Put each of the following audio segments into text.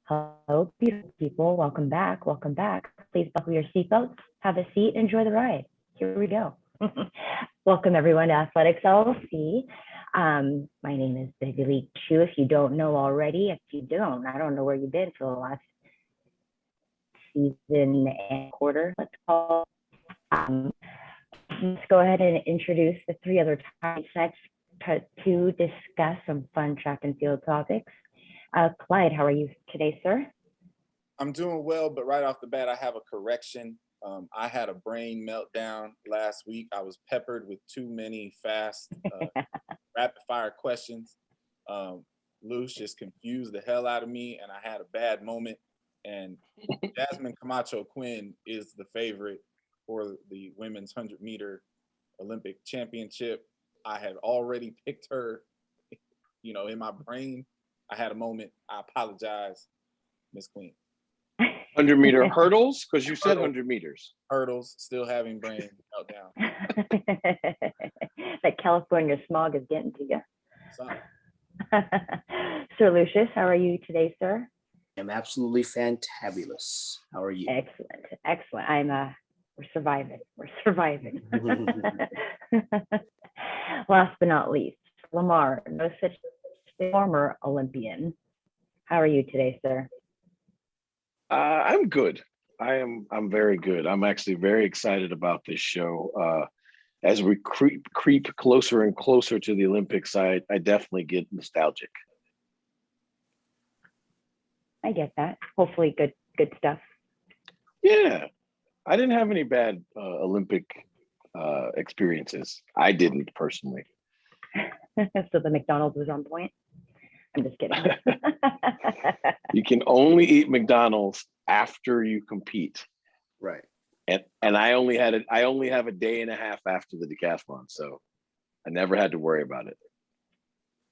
Hello, beautiful people. Welcome back. Welcome back. Please buckle your seatbelts, have a seat, enjoy the ride. Here we go. Welcome, everyone, to Athletics LLC. My name is Big League Chu. If you don't know already, if you don't, I don't know where you've been for the last season and quarter, let's call it. Let's go ahead and introduce the three other topics to discuss some fun track and field topics. Clyde, how are you today, sir? I'm doing well, but right off the bat, I have a correction. I had a brain meltdown last week. I was peppered with too many fast, rapid fire questions. Lucious confused the hell out of me, and I had a bad moment. And Jasmine Camacho Quinn is the favorite for the women's 100-meter Olympic championship. I had already picked her, in my brain. I had a moment. I apologize, Miss Queen. 100-meter hurdles? Because you said 100 meters. Hurdles, still having brain meltdown. That California smog is getting to you. Sir Lucious, how are you today, sir? I'm absolutely fantabulous. How are you? Excellent, excellent. We're surviving. We're surviving. Last but not least, Lamar, no such former Olympian. How are you today, sir? I'm good. I'm very good. I'm actually very excited about this show. As we creep closer and closer to the Olympics, I definitely get nostalgic. I get that. Hopefully good stuff. Yeah. I didn't have any bad Olympic experiences. I didn't personally. So the McDonald's was on point? I'm just kidding. You can only eat McDonald's after you compete. Right. And I only have a day and a half after the decathlon, so I never had to worry about it.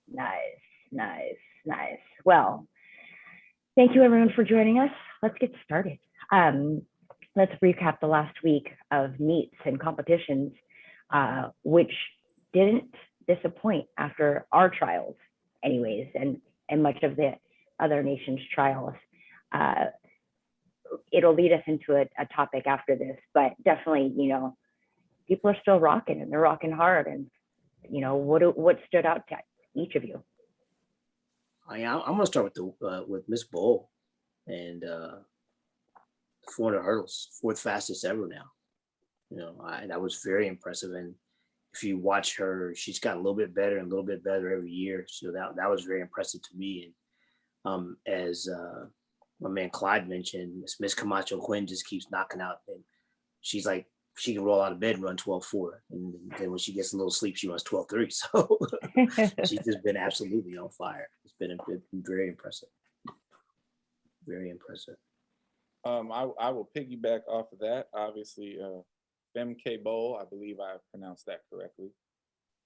Nice. Well, thank you everyone for joining us. Let's get started. Let's recap the last week of meets and competitions, which didn't disappoint after our trials anyways, and much of the other nations' trials. It'll lead us into a topic after this, but definitely, people are still rocking and they're rocking hard. And, what stood out to each of you? I'm going to start with Miss Bull and 400 hurdles, fourth fastest ever now. That was very impressive. And if you watch her, she's gotten a little bit better and a little bit better every year. So that was very impressive to me. And as my man Clyde mentioned, Miss Camacho Quinn just keeps knocking out. And she's like, she can roll out of bed and run 12.4. And then when she gets a little sleep, she runs 12.3. So she's just been absolutely on fire. It's been very impressive. Very impressive. I will piggyback off of that. Obviously, FemK Bowl, I believe I pronounced that correctly,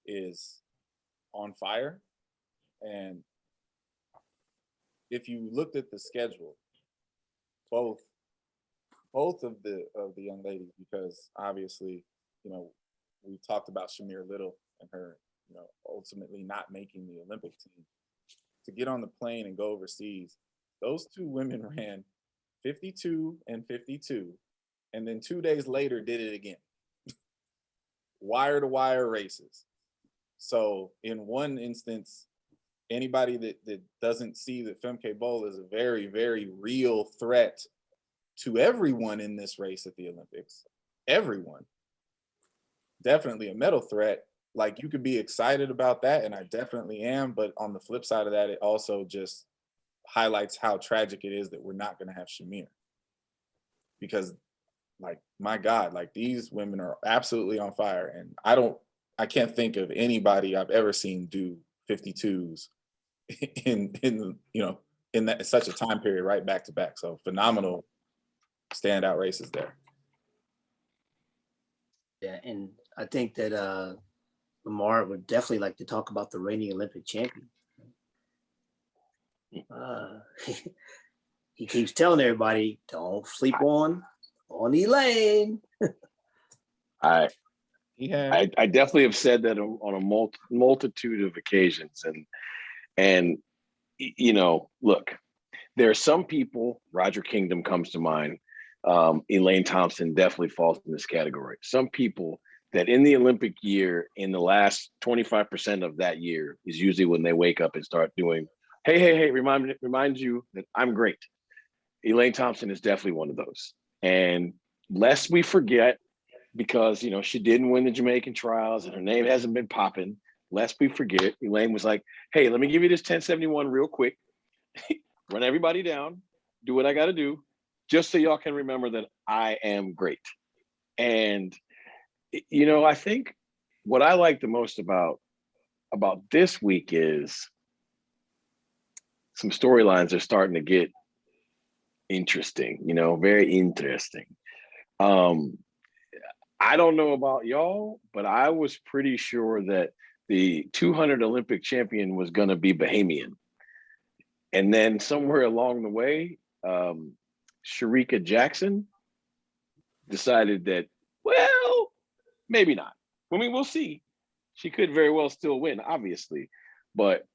is on fire. And if you looked at the schedule, both of the young ladies, because obviously, we talked about Shamir Little and her, ultimately not making the Olympic team. To get on the plane and go overseas, those two women ran 52 and 52, and then 2 days later did it again. Wire to wire races. So in one instance, anybody that doesn't see that FemK Bowl is a very, very real threat to everyone in this race at the Olympics, everyone, definitely a medal threat. Like, you could be excited about that, and I definitely am, but on the flip side of that, it also just highlights how tragic it is that we're not going to have Shamir, because, like, my God, like, these women are absolutely on fire. And I can't think of anybody I've ever seen do 52s in that such a time period, right back to back. So phenomenal standout races there. Yeah, and I think that Lamar would definitely like to talk about the reigning Olympic champion. He keeps telling everybody, don't sleep on Elaine. I definitely have said that on a multitude of occasions, and look, There are some people, Roger Kingdom comes to mind. Elaine Thompson definitely falls in this category. Some people that in the Olympic year, in the last 25% of that year is usually when they wake up and start doing, hey, remind you that I'm great. Elaine Thompson is definitely one of those. And lest we forget, because, you know, she didn't win the Jamaican trials and her name hasn't been popping, lest we forget, Elaine was like, hey, let me give you this 1071 real quick, run everybody down, do what I got to do, just so y'all can remember that I am great. And, you know, I think what I like the most about this week is some storylines are starting to get interesting, you know, very interesting. I don't know about y'all, but I was pretty sure that the 200 Olympic champion was going to be Bahamian. And then somewhere along the way, Sharika Jackson decided that, well, maybe not. I mean, we'll see. She could very well still win, obviously. But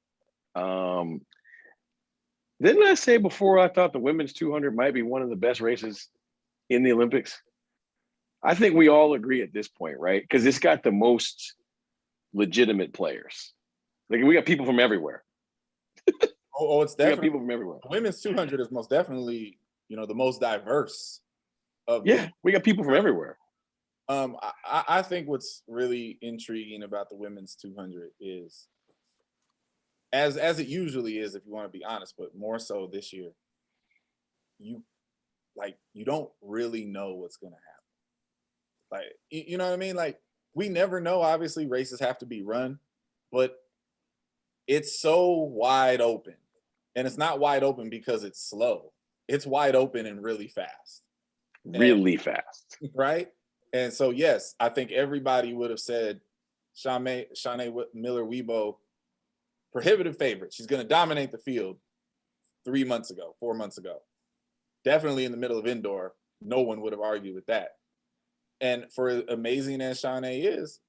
didn't I say before I thought the women's 200 might be one of the best races in the Olympics? I think we all agree at this point, right? Because it's got the most legitimate players. Like, we got people from everywhere. It's We got definitely people from everywhere. the women's 200 is most definitely, you know, the most diverse of. Yeah, we got people from everywhere. I think what's really intriguing about the women's 200 is, as it usually is, if you want to be honest, but more so this year, you don't really know what's going to happen. Like, you know what I mean? Like, we never know. Obviously, races have to be run, but it's so wide open. And it's not wide open because it's slow. It's wide open and really fast. Really fast. Right? And so, yes, I think everybody would have said Shanae Miller-Uibo, prohibitive favorite. She's going to dominate the field 4 months ago. Definitely in the middle of indoor. No one would have argued with that. And for as amazing as Shanae is,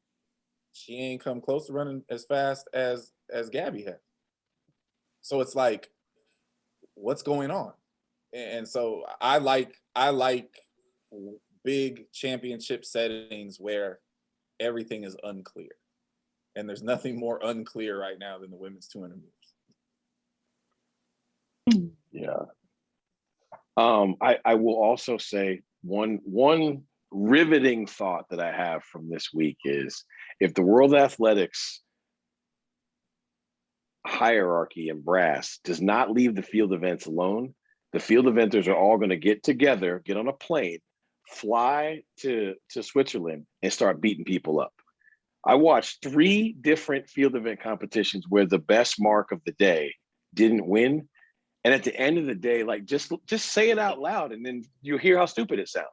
she ain't come close to running as fast as Gabby has. So it's like, what's going on? And so I like big championship settings where everything is unclear. And there's nothing more unclear right now than the women's 200 meters. Yeah. I will also say one riveting thought that I have from this week is, if the World Athletics hierarchy and brass does not leave the field events alone, the field eventers are all going to get together, get on a plane, fly to Switzerland, and start beating people up. I watched 3 different field event competitions where the best mark of the day didn't win. And at the end of the day, like, just say it out loud, and then you hear how stupid it sounds.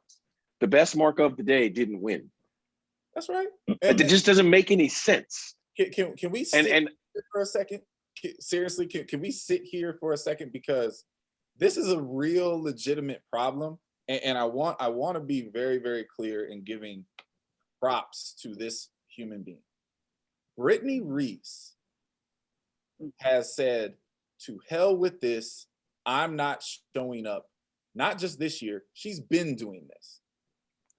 The best mark of the day didn't win. That's right. It just doesn't make any sense. Can we sit here for a second? Seriously, can we sit here for a second? Because this is a real legitimate problem. And I want to be very, very clear in giving props to this human being. Brittany Reese has said, to hell with this, I'm not showing up. Not just this year, she's been doing this.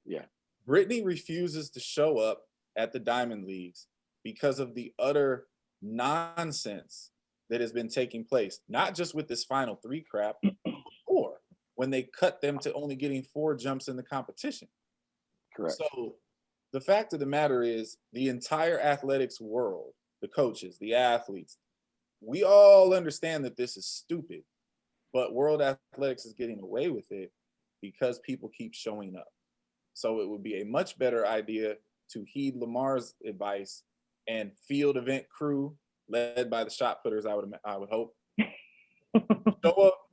Yeah. Brittany refuses to show up at the Diamond Leagues because of the utter nonsense that has been taking place, not just with this final 3 crap, or when they cut them to only getting 4 jumps in the competition. Correct. So the fact of the matter is, the entire athletics world, the coaches, the athletes, we all understand that this is stupid, but World Athletics is getting away with it because people keep showing up. So it would be a much better idea to heed Lamar's advice and field event crew led by the shot putters, I would hope,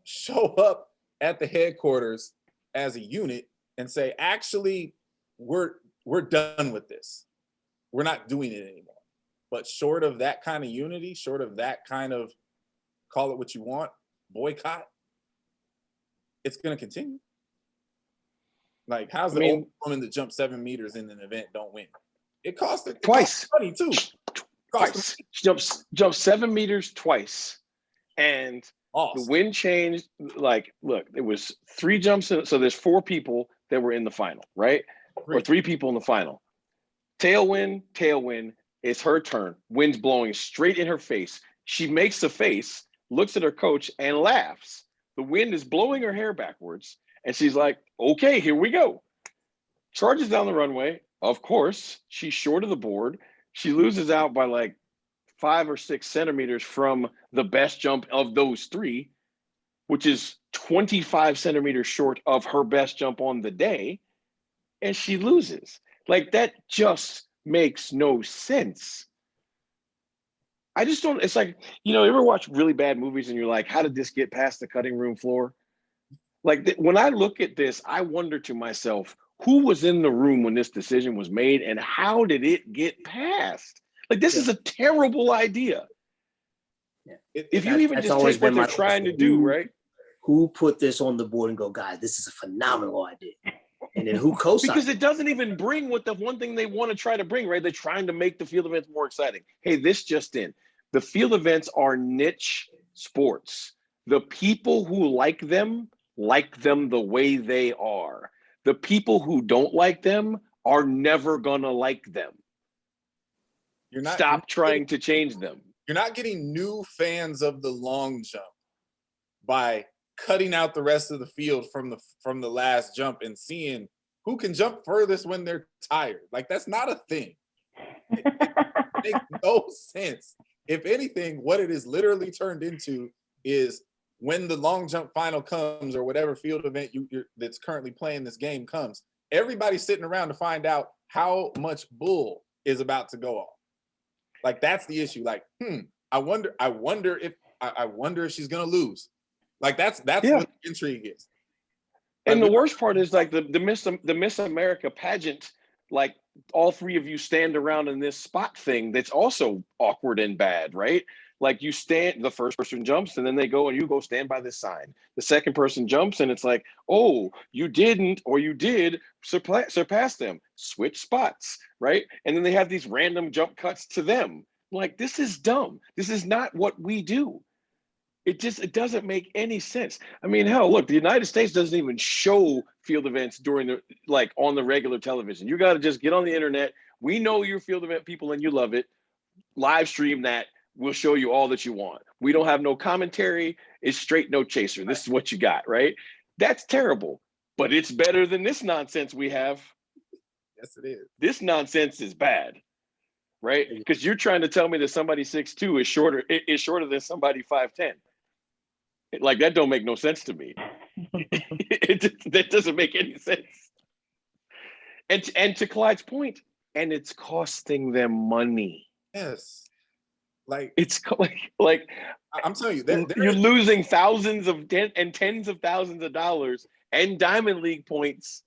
show up at the headquarters as a unit and say, actually, we're done with this. We're not doing it anymore. But short of that kind of unity, short of that kind of, call it what you want, boycott, it's going to continue. Like, how's the old woman that jumped 7 meters in an event don't win? It cost her twice. Money too. Twice. She jumped 7 meters twice. And Lost. wind changed. Like, look, it was 3 jumps. So there's 4 people that were in the final, right? Or 3 people in the final. Tailwind. It's her turn. Wind's blowing straight in her face. She makes a face, looks at her coach, and laughs. The wind is blowing her hair backwards. And she's like, okay, here we go. Charges down the runway. Of course, she's short of the board. She loses out by like 5 or 6 centimeters from the best jump of those 3, which is 25 centimeters short of her best jump on the day. And she loses. Like, that just makes no sense. I just don't, it's like, you know, you ever watch really bad movies and you're like, how did this get past the cutting room floor? Like, when I look at this, I wonder to myself, who was in the room when this decision was made and how did it get passed? Like, this is a terrible idea. Yeah. If you even just take what they're trying to do, right? Who put this on the board and go, guys, this is a phenomenal idea. And then who co-signed? Because it doesn't even bring what the one thing they want to try to bring, right? They're trying to make the field events more exciting. Hey, this just in. The field events are niche sports. The people who like them the way they are. The people who don't like them are never gonna like them. Stop trying to change them. You're not getting new fans of the long jump by cutting out the rest of the field from the last jump and seeing who can jump furthest when they're tired. Like, that's not a thing. It makes no sense. If anything, what it is literally turned into is when the long jump final comes, or whatever field event that's currently playing this game comes, everybody's sitting around to find out how much bull is about to go off. Like, that's the issue. Like, I wonder if she's gonna lose. Like, that's what the intrigue is. Like, and the worst part is, like, the Miss America pageant, like, all 3 of you stand around in this spot thing that's also awkward and bad, right? Like, you stand, the first person jumps and then they go and you go stand by this sign. The second person jumps and it's like, oh, you didn't, or you did surpass them. Switch spots, right? And then they have these random jump cuts to them. Like, this is dumb. This is not what we do. It doesn't make any sense. I mean, hell, look, the United States doesn't even show field events during on the regular television. You got to just get on the internet. We know you're field event people and you love it. Live stream that. We'll show you all that you want. We don't have no commentary. It's straight no chaser. This is what you got, right? That's terrible, but it's better than this nonsense we have. Yes, it is. This nonsense is bad, right? Because you're trying to tell me that somebody 6'2" is shorter than somebody 5'10". Like, that don't make no sense to me. That doesn't make any sense. And to Clyde's point, and it's costing them money. Yes. Like, it's like I'm telling you, you're losing thousands of and tens of thousands of dollars and Diamond League points,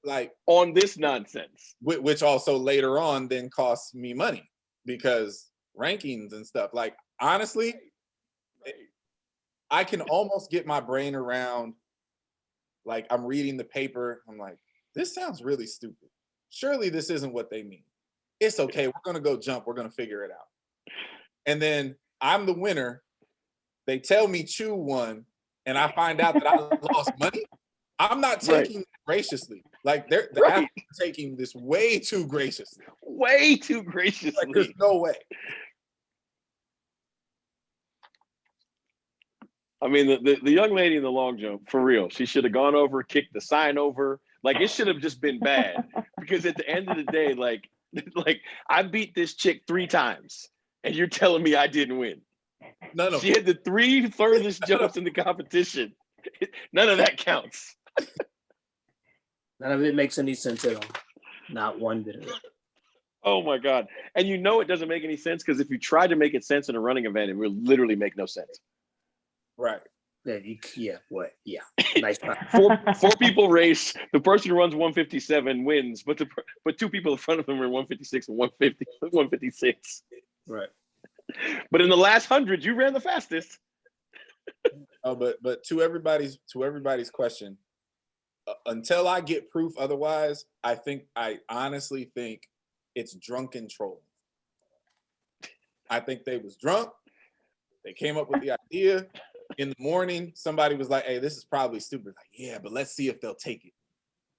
like, on this nonsense. Which also later on then costs me money because rankings and stuff. Like, honestly, I can almost get my brain around, like, I'm reading the paper. I'm like, this sounds really stupid. Surely this isn't what they mean. It's okay. We're going to go jump. We're going to figure it out. And then I'm the winner. They tell me Chu won, and I find out that I lost money. I'm not taking it graciously. Like, the athletes are taking this way too graciously. Way too graciously. Like, there's no way. I mean, the young lady in the long jump, for real, she should have gone over, kicked the sign over. Like, it should have just been bad. Because at the end of the day, like I beat this chick 3 times, and you're telling me I didn't win. No. She had the 3 furthest jumps in the competition. None of that counts. None of it makes any sense at all. Not one bit of it. Oh my God. And you know it doesn't make any sense because if you try to make it sense in a running event, it will literally make no sense. Right. Yeah. Nice. 4 people race. The person who runs 157 wins, but 2 people in front of them are 156 and 156. Right. But in the last 100, you ran the fastest. Oh, but to everybody's question, until I get proof otherwise, I honestly think it's drunken trolling. I think they was drunk. They came up with the idea. in the morning, somebody was like, hey, this is probably stupid. Like, yeah, but let's see if they'll take it.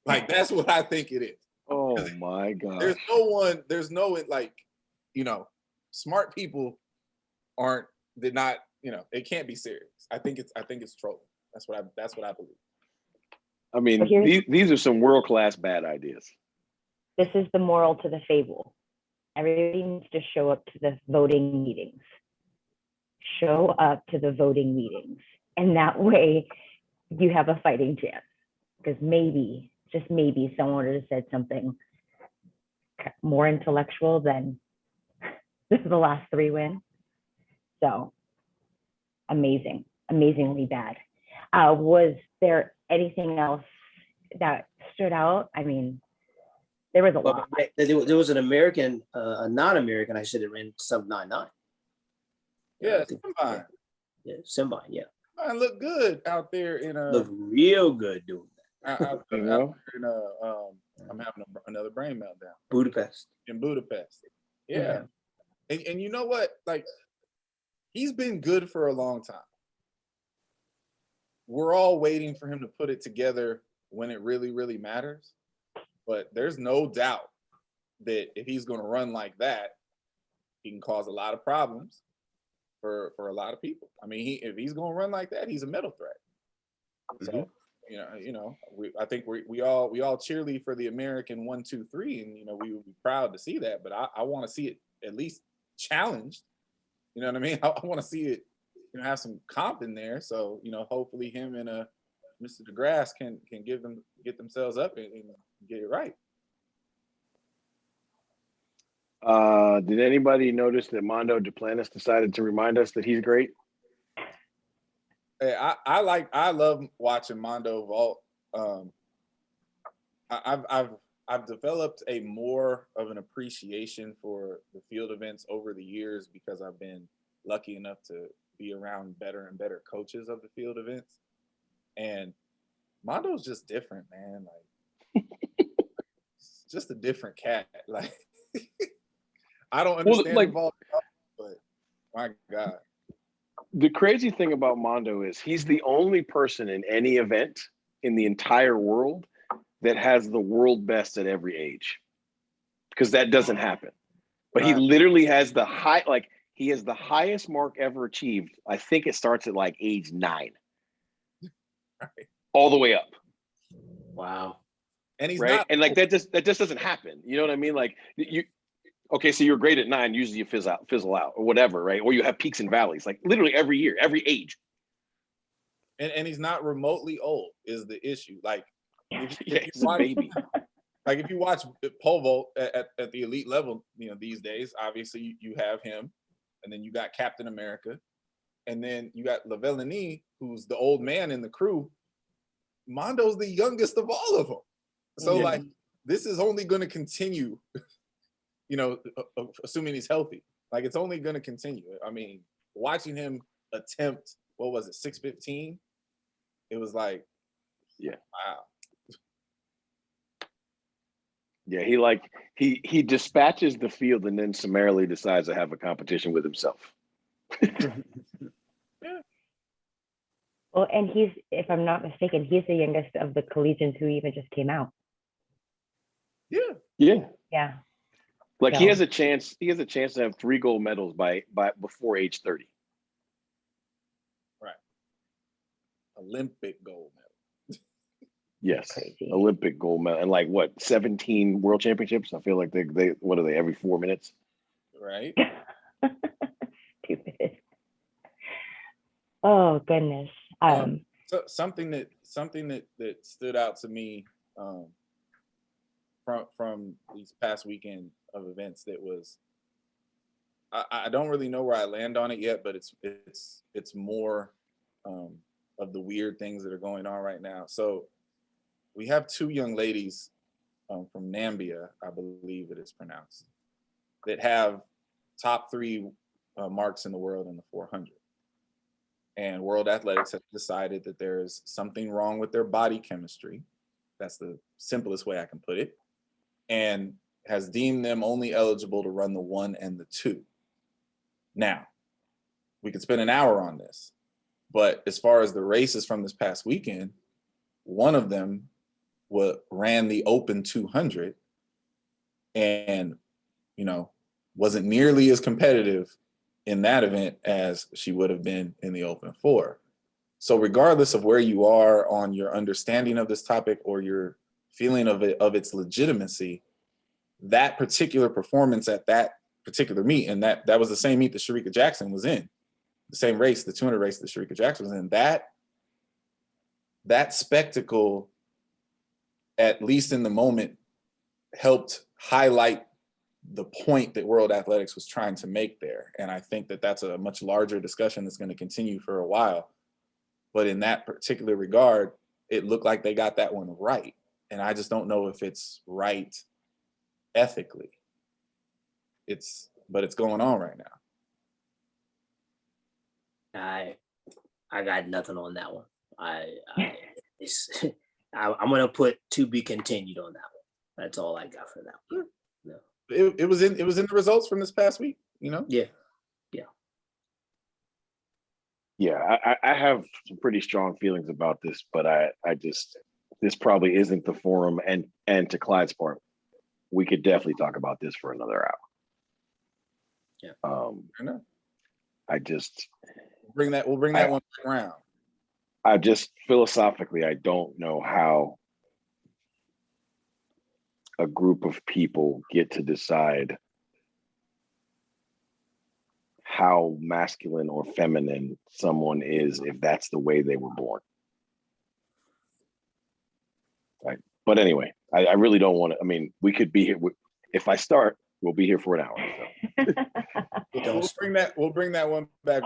Like, that's what I think it is. Oh my God. There's no like, smart people did not, it can't be serious. I think it's trolling. That's what I believe. I mean, these are some world-class bad ideas. This is the moral to the fable. Everybody needs to show up to the voting meetings. Show up to the voting meetings. And that way you have a fighting chance. Because maybe, just maybe, someone would have said something more intellectual than the last three win. So amazingly bad. Was there anything else that stood out? I mean, there was a lot. There was an American, a non-American, I said, that ran sub 9.9. Yeah, Symbine. Yeah, Symbine, yeah. Symbine looked good out there in looked real good doing that. Out there in I'm having another brain meltdown. Budapest. In Budapest. Yeah. And you know what? Like, he's been good for a long time. We're all waiting for him to put it together when it really, really matters. But there's no doubt that if he's going to run like that, he can cause a lot of problems for a lot of people. I mean, if he's going to run like that, he's a medal threat. So, I think we all cheerlead for the American 1, 2, 3, and we would be proud to see that. But I want to see it at least challenged. You know what I mean? I want to see it, have some comp in there. So, hopefully him and Mr. DeGrasse can get themselves up and get it right. Did anybody notice that Mondo Duplantis decided to remind us that he's great? Hey, I love watching Mondo vault. I've developed a more of an appreciation for the field events over the years because I've been lucky enough to be around better and better coaches of the field events. And Mondo's just different, man. Like, it's just a different cat. Like, I don't understand the vault, but my God. The crazy thing about Mondo is he's the only person in any event in the entire world that has the world best at every age, because that doesn't happen. But he literally has he has the highest mark ever achieved. I think it starts at like age 9, all the way up. Wow. And he's right. Not, and like that just doesn't happen. You know what I mean? Like okay, so you're great at 9. Usually you fizzle out or whatever, right? Or you have peaks and valleys, like literally every year, every age. And he's not remotely old is the issue. Like, He's a baby. Like, if you watch pole vault at the elite level, these days, obviously you have him, and then you got Captain America, and then you got Lavellini, who's the old man in the crew. Mondo's the youngest of all of them. So like, this is only going to continue, assuming he's healthy. Like, it's only going to continue. I mean, watching him attempt, what was it, 615? It was like, wow. Yeah, he dispatches the field and then summarily decides to have a competition with himself. Well, and he's, if I'm not mistaken, he's the youngest of the collegians who even just came out. Yeah. Like, So, he has a chance to have 3 gold medals by before age 30. Right. Olympic gold medal. Yes. Crazy. Olympic gold medal. And like, what, 17 world championships? I feel like they what are they, every 4 minutes? Right. Stupid. Oh goodness. So something that stood out to me from these past weekend of events, that was, I don't really know where I land on it yet, but it's more of the weird things that are going on right now. So we have 2 young ladies from Nambia, I believe it is pronounced, that have top 3 marks in the world in the 400. And World Athletics has decided that there's something wrong with their body chemistry. That's the simplest way I can put it. And has deemed them only eligible to run the 1 and the 2. Now, we could spend an hour on this, But as far as the races from this past weekend, one of them ran the Open 200 and, you know, wasn't nearly as competitive in that event as she would have been in the Open 4. So regardless of where you are on your understanding of this topic or your feeling of its legitimacy, that particular performance at that particular meet, and that was the same meet that Shericka Jackson was in, the same race, the 200 race that Shericka Jackson was in, that spectacle, at least in the moment, helped highlight the point that World Athletics was trying to make there. And I think that that's a much larger discussion that's going to continue for a while. But in that particular regard, it looked like they got that one right. And I just don't know if it's right ethically. But it's going on right now. I got nothing on that one. I'm gonna put to be continued on that one. That's all I got for that one. No. It was in the results from this past week, you know? Yeah. I have some pretty strong feelings about this, but I just, this probably isn't the forum. And to Clyde's part, we could definitely talk about this for another hour. Yeah. I just We'll bring that one back around. I just philosophically, I don't know how a group of people get to decide how masculine or feminine someone is if that's the way they were born. Right. But anyway, I really don't want to, I mean, we could be here. If I start, we'll be here for an hour. So. We'll bring that one back.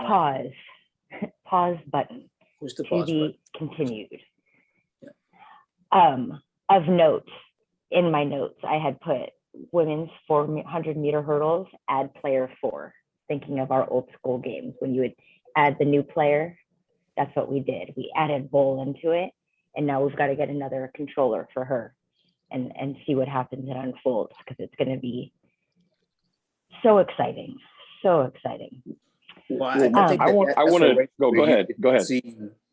Pause button. Who's the To pause button? be continued. Of note, in my notes, I had put women's 400 meter hurdles, add player 4, thinking of our old school games. When you would add the new player, that's what we did. We added Bowl into it, and now we've got to get another controller for her and see what happens and unfolds, because it's going to be so exciting. So exciting. Well, I want to go ahead. Go ahead.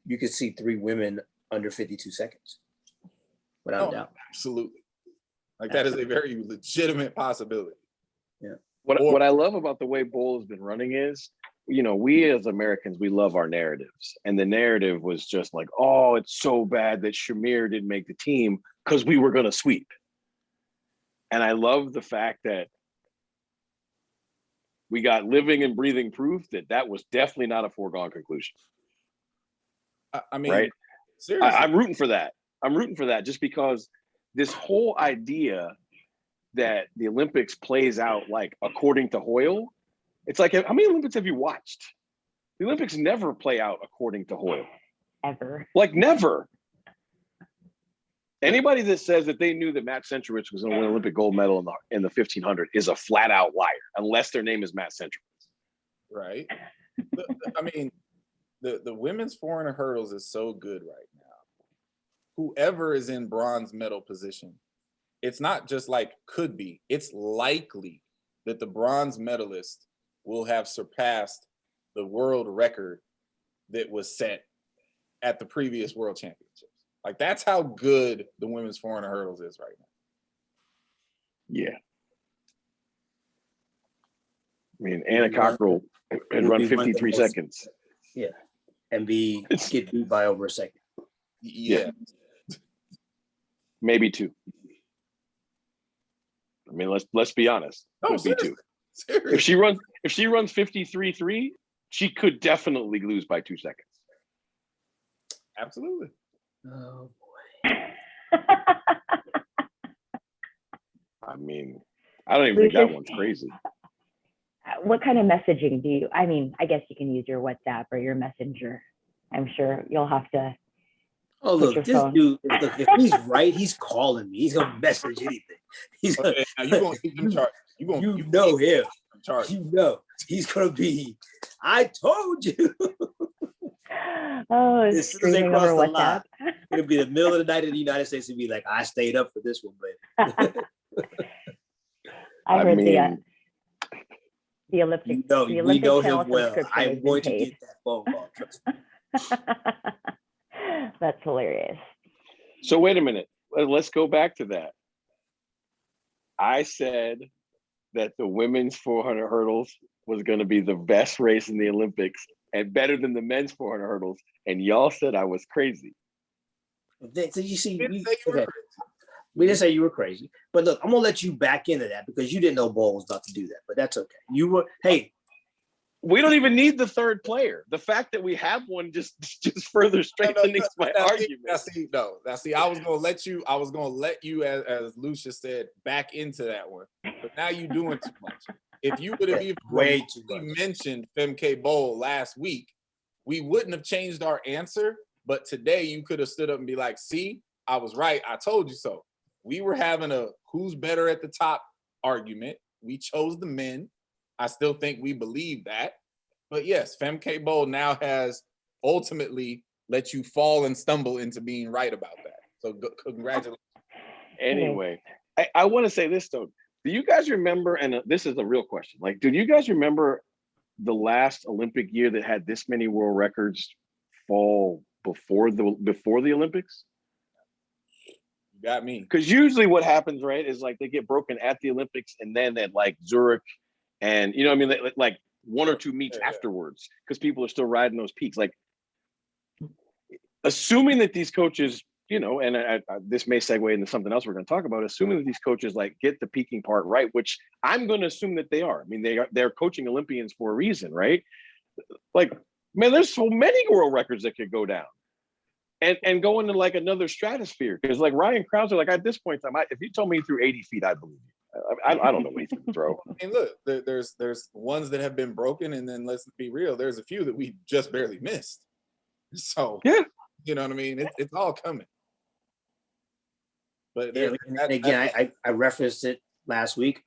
You could see 3 women under 52 seconds. Without doubt. Absolutely. Like that is a very legitimate possibility. Yeah. What I love about the way Bowl has been running is, you know, we as Americans, we love our narratives. And the narrative was just like, oh, it's so bad that Shamir didn't make the team because we were going to sweep. And I love the fact that we got living and breathing proof that was definitely not a foregone conclusion. I mean, right? Seriously. I'm rooting for that. I'm rooting for that just because this whole idea that the Olympics plays out like according to Hoyle, it's like, how many Olympics have you watched? The Olympics never play out according to Hoyle. Ever. Like never. Anybody that says that they knew that Matt Centrowitz was going to win an Olympic gold medal in the 1500 is a flat out liar, unless their name is Matt Centrowitz. Right. I mean, the women's 400 hurdles is so good right now. Whoever is in bronze medal position, it's not just like could be, it's likely that the bronze medalist will have surpassed the world record that was set at the previous world championships. Like that's how good the women's 400 hurdles is right now. Yeah. I mean, Anna Cockrell had run 53 seconds. Yeah. And get beat by over a second. Yeah. Maybe 2. I mean, let's be honest. No, Could be 2. Seriously. If she runs 53.3, she could definitely lose by 2 seconds. Absolutely. Oh boy. I mean, I don't even think that one's crazy. What kind of messaging do you, I mean, I guess you can use your WhatsApp or your Messenger. I'm sure you'll have to. Oh, look, this dude, look, if he's right, he's calling me. He's going to message anything. He's okay, now you're going to keep them charged. You know him. Charged. You know, he's going to be, I told you. Oh, as soon as they screaming cross over the line, WhatsApp. it'll be the middle of the night in the United States and be like, I stayed up for this one, baby. I heard mean, the Olympic. You know, the we Olympic know channel him well. subscription I'm has going been to paid. get that phone call. Trust me. That's hilarious. So wait a minute. Let's go back to that. I said that the women's 400 hurdles was going to be the best race in the Olympics and better than the men's 400 hurdles. And y'all said I was crazy. So you see, We didn't say you were okay. We didn't say you were crazy, but look, I'm gonna let you back into that because you didn't know Bo was about to do that. But that's okay. You were, hey, We don't even need the third player. The fact that we have one just further strengthening my argument. Now see, I was gonna let you, as Lucius said, back into that one. But now you're doing too much. If you would have even way too much mentioned Femke Bowl last week, we wouldn't have changed our answer. But today you could have stood up and be like, see, I was right. I told you so. We were having a who's better at the top argument. We chose the men. I still think we believe that. But yes, Femke Bowl now has ultimately let you fall and stumble into being right about that. So congratulations. Anyway, I want to say this though. Do you guys remember, and this is a real question, like, do you guys remember the last Olympic year that had this many world records fall before the Olympics? You got me. Because usually what happens, right, is like they get broken at the Olympics and then at like Zurich and, you know what I mean, like one or two meets afterwards because people are still riding those peaks. Like, assuming that these coaches, you know, and this may segue into something else we're going to talk about, assuming that these coaches like get the peaking part right, which I'm going to assume that they are. I mean, they're coaching Olympians for a reason, right? Like, man, there's so many world records that could go down. And go into like another stratosphere because like Ryan Krauser, like at this point in time, if you told me he threw 80 feet, I believe you. I don't know what he can throw. I mean, look, there's ones that have been broken, and then let's be real, there's a few that we just barely missed. So yeah, you know what I mean. It's all coming. But yeah, and again, I referenced it last week.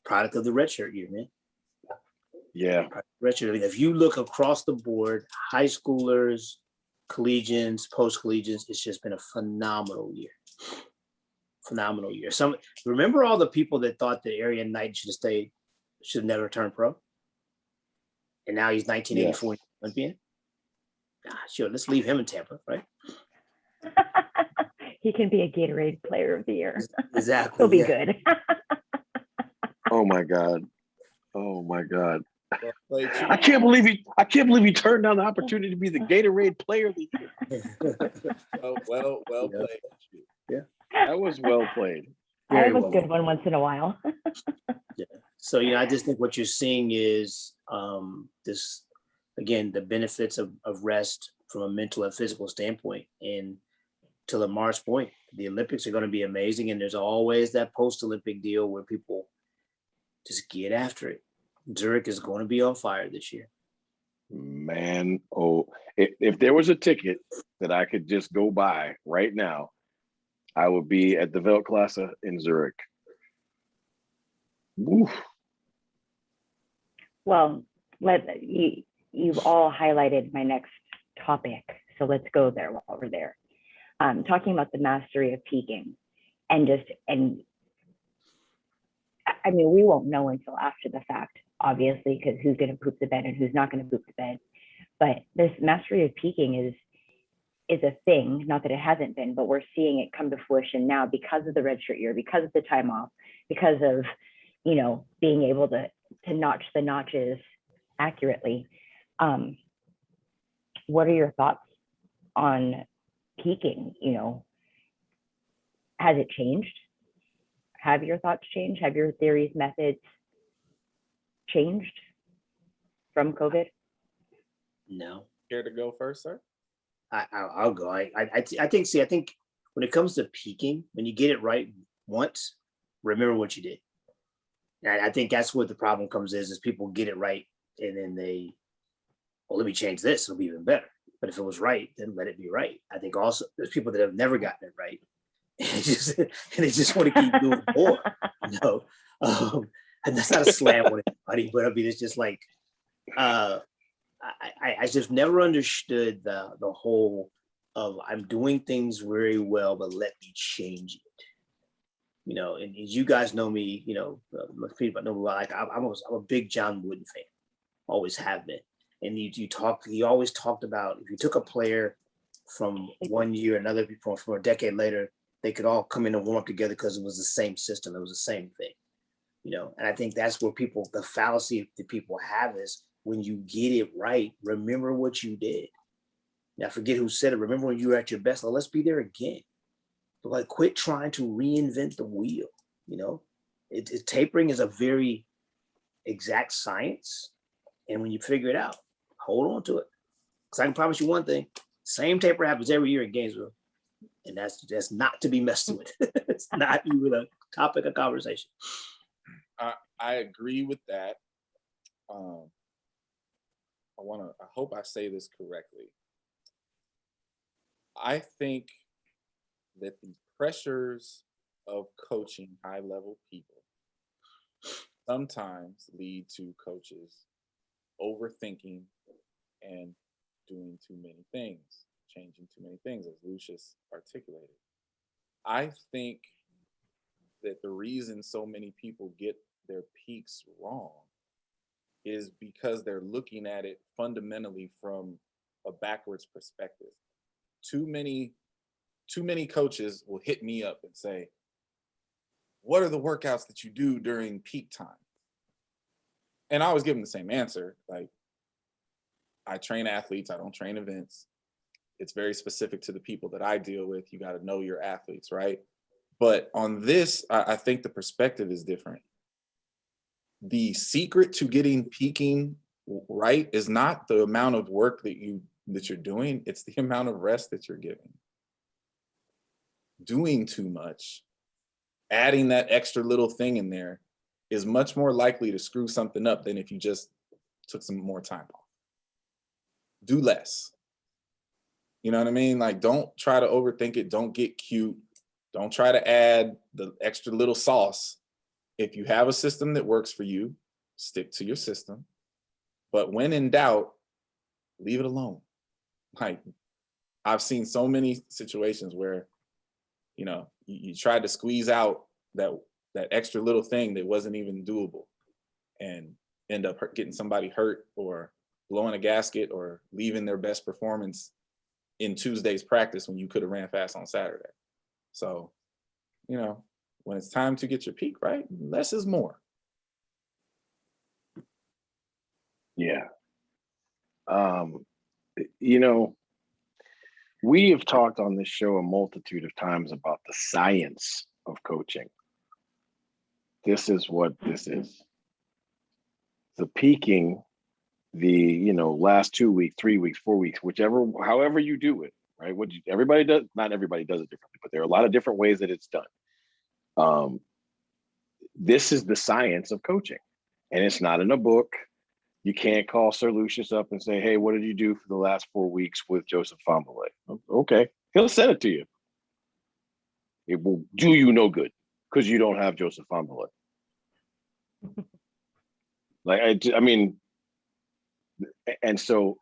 Product of the redshirt year, man. Yeah, Redshirt. I mean, if you look across the board, high schoolers, collegians, post-collegians, it's just been a phenomenal year. Phenomenal year. Remember all the people that thought that Arian Knight should never turn pro? And now he's 1984 Olympian. Sure, let's leave him in Tampa, right? He can be a Gatorade Player of the Year. Exactly. He'll be good. Oh my God. well, I can't believe he turned down the opportunity to be the Gatorade Player of the Year. well Yeah. played. Yeah. That was well played. I have Very a well. good one once in a while. Yeah. So, you know, I just think what you're seeing is this, again, the benefits of rest from a mental and physical standpoint. And to Lamar's point, the Olympics are going to be amazing. And there's always that post-Olympic deal where people just get after it. Zurich is going to be on fire this year. Man, if there was a ticket that I could just go buy right now, I would be at the Weltklasse in Zurich. Oof. Well, you've all highlighted my next topic, so let's go there while we're there. Talking about the mastery of peaking, and I mean, we won't know until after the fact, obviously, because who's going to poop the bed and who's not going to poop the bed. But this mastery of peaking is a thing, not that it hasn't been, but we're seeing it come to fruition now because of the redshirt year, because of the time off, because of, you know, being able to notch the notches accurately. What are your thoughts on peaking? You know, has it changed? Have your thoughts changed? Have your theories, methods changed from COVID? No. Care to go first, sir? I'll go. I think when it comes to peaking, when you get it right once, remember what you did. And I think that's what the problem comes is people get it right and then let me change this, it'll be even better. But if it was right, then let it be right. I think also there's people that have never gotten it right and they just want to keep doing more, you know. And that's not a slam on anybody, but I mean, it's just like, I just never understood the whole of I'm doing things very well, but let me change it. You know, and as you guys know me, you know, most people know me well, like I'm a big John Wooden fan, always have been. And he always talked about if you took a player from one year, another from a decade later, they could all come in and warm up together because it was the same system. It was the same thing, you know? And I think that's where the fallacy that people have is when you get it right, remember what you did. Now, forget who said it. Remember when you were at your best. Let's be there again. But like, quit trying to reinvent the wheel. You know, tapering is a very exact science. And when you figure it out, hold on to it. Because I can promise you one thing, same taper happens every year in Gainesville. And that's not to be messed with. It's not even a topic of conversation. I agree with that. I hope I say this correctly. I think that the pressures of coaching high-level people sometimes lead to coaches overthinking and doing too many things, changing too many things, as Lucious articulated. I think that the reason so many people get their peaks wrong is because they're looking at it fundamentally from a backwards perspective. Too many coaches will hit me up and say, what are the workouts that you do during peak time? And I always give them the same answer. Like, I train athletes, I don't train events. It's very specific to the people that I deal with. You got to know your athletes, right? But on this, I think the perspective is different. The secret to getting peaking right is not the amount of work that you're doing, it's the amount of rest that you're giving. Doing too much, adding that extra little thing in there is much more likely to screw something up than if you just took some more time off. Do less. You know what I mean? Like, don't try to overthink it. Don't get cute. Don't try to add the extra little sauce. If you have a system that works for you, stick to your system. But when in doubt, leave it alone. Like, I've seen so many situations where, you know, you tried to squeeze out that extra little thing that wasn't even doable and end up getting somebody hurt or blowing a gasket or leaving their best performance in Tuesday's practice when you could have ran fast on Saturday. So, you know, when it's time to get your peak right, less is more. Yeah. You know, we have talked on this show a multitude of times about the science of coaching. This is what this is. The peaking, last 2 weeks, 3 weeks, 4 weeks, however you do it, right? Everybody does, not everybody does it differently, but there are a lot of different ways that it's done. This is the science of coaching, and it's not in a book. You can't call Sir Lucious up and say, hey, what did you do for the last 4 weeks with Joseph Fambolay? Okay, he'll send it to you. It will do you no good because you don't have Joseph Fambolay. I mean, and so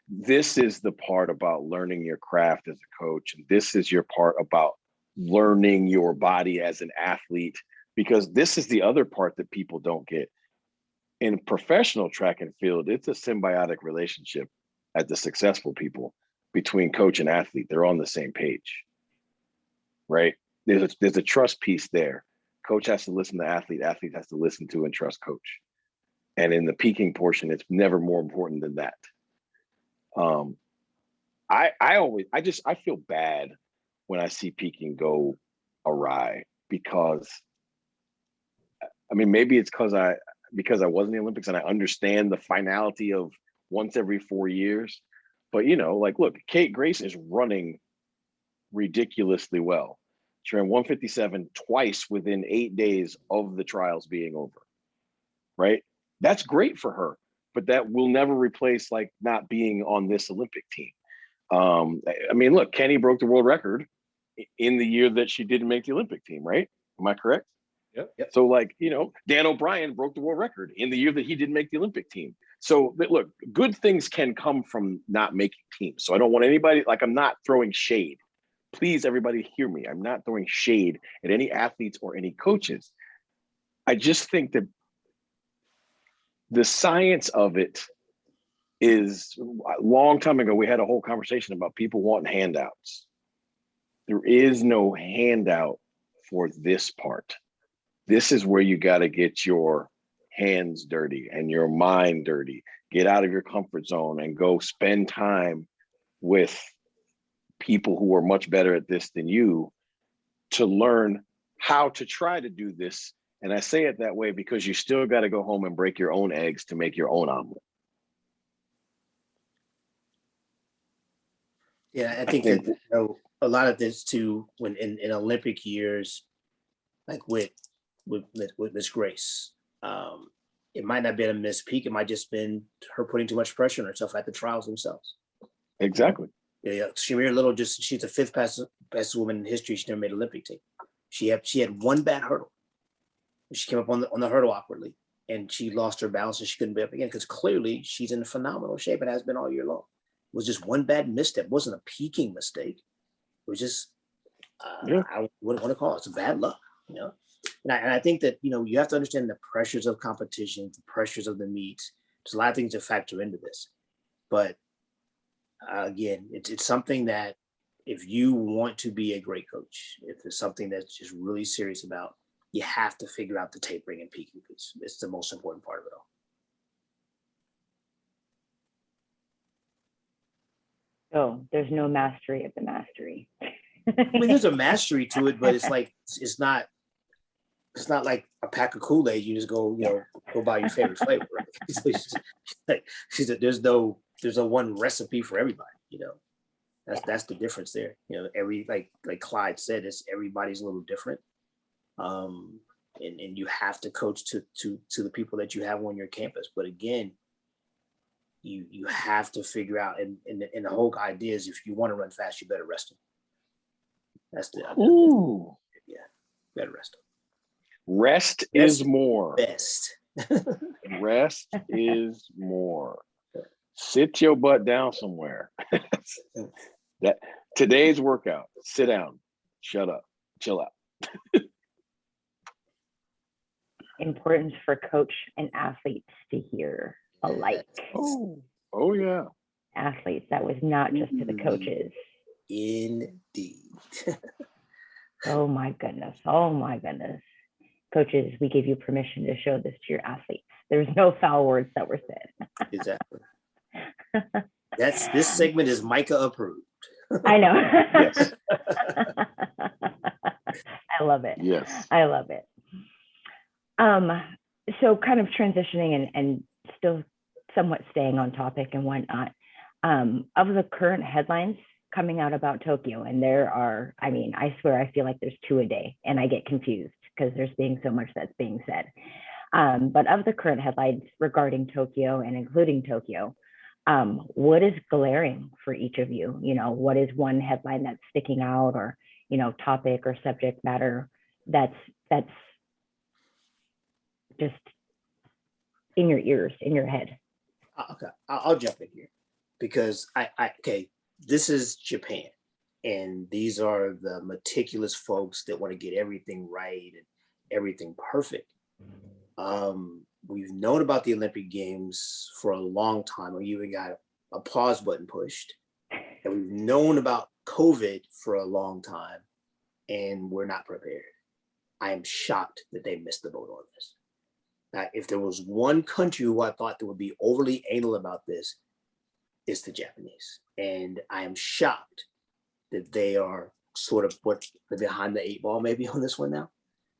this is the part about learning your craft as a coach. And this is your part about learning your body as an athlete, because this is the other part that people don't get. In professional track and field, it's a symbiotic relationship at the successful people between coach and athlete. They're on the same page, right? There's a trust piece there. Coach has to listen to athlete. Athlete has to listen to and trust coach. And in the peaking portion, it's never more important than that. I feel bad when I see peaking go awry, because I mean, maybe it's because I was in the Olympics and I understand the finality of once every 4 years. But, look, Kate Grace is running ridiculously well. She ran 157 twice within 8 days of the trials being over, right? That's great for her, but that will never replace not being on this Olympic team. I mean, look, Kenny broke the world record in the year that she didn't make the Olympic team, right? Am I correct? Yep. So Dan O'Brien broke the world record in the year that he didn't make the Olympic team. So look, good things can come from not making teams. So I don't want anybody, I'm not throwing shade. Please, everybody hear me. I'm not throwing shade at any athletes or any coaches. I just think that the science of it is a long time ago, we had a whole conversation about people wanting handouts. There is no handout for this part. This is where you got to get your hands dirty and your mind dirty. Get out of your comfort zone and go spend time with people who are much better at this than you to learn how to try to do this. And I say it that way because you still got to go home and break your own eggs to make your own omelet. Yeah, I think that, you know, a lot of this too, when in Olympic years, like with Miss Grace, it might not have been a miss peak. It might just been her putting too much pressure on herself at the trials themselves. Exactly. Yeah, Shamir Little, she's the fifth best woman in history. She never made Olympic team. She had one bad hurdle. She came up on the hurdle awkwardly, and she lost her balance and she couldn't be up again because clearly she's in phenomenal shape and has been all year long. It was just one bad misstep. It wasn't a peaking mistake. It was just I wouldn't want to call it. It's a bad luck, you know. And I think that, you know, you have to understand the pressures of competition, the pressures of the meets. There's a lot of things that factor into this, but again, it's something that if you want to be a great coach, if it's something that's just really serious about, you have to figure out the tapering and peaking piece. It's the most important part of it all. So there's no mastery of the mastery. I mean, there's a mastery to it, but it's like it's not like a pack of Kool-Aid. You just go, you know, go buy your favorite flavor. Right? There's no one recipe for everybody. You know, that's the difference there. You know, like Clyde said, everybody's a little different. And you have to coach to the people that you have on your campus. But again, you have to figure out, and the whole idea is if you want to run fast, you better rest them. That's the yeah, better rest them. Rest is more. Best. Rest is more. Sit your butt down somewhere. That today's workout. Sit down. Shut up. Chill out. Importance for coach and athletes to hear alike. Oh yeah. Athletes, that was not just to the coaches. Indeed. Oh my goodness. Oh my goodness. Coaches, we give you permission to show this to your athletes. There's no foul words that were said. Exactly. This segment is Micah approved. I know. Yes. I love it. Yes. I love it. So kind of transitioning and still somewhat staying on topic and whatnot, of the current headlines coming out about Tokyo, and there are, I mean, I swear I feel like there's two a day and I get confused because there's being so much that's being said. But of the current headlines regarding Tokyo and including Tokyo, what is glaring for each of you? You know, what is one headline that's sticking out, or, you know, topic or subject matter that's just in your ears, in your head? Okay, I'll jump in here because okay, this is Japan, and these are the meticulous folks that want to get everything right and everything perfect. We've known about the Olympic Games for a long time. We even got a pause button pushed, and we've known about COVID for a long time, and we're not prepared. I am shocked that they missed the boat on this. Now, if there was one country who I thought that would be overly anal about this, it's the Japanese. And I am shocked that they are sort of behind the eight ball maybe on this one now.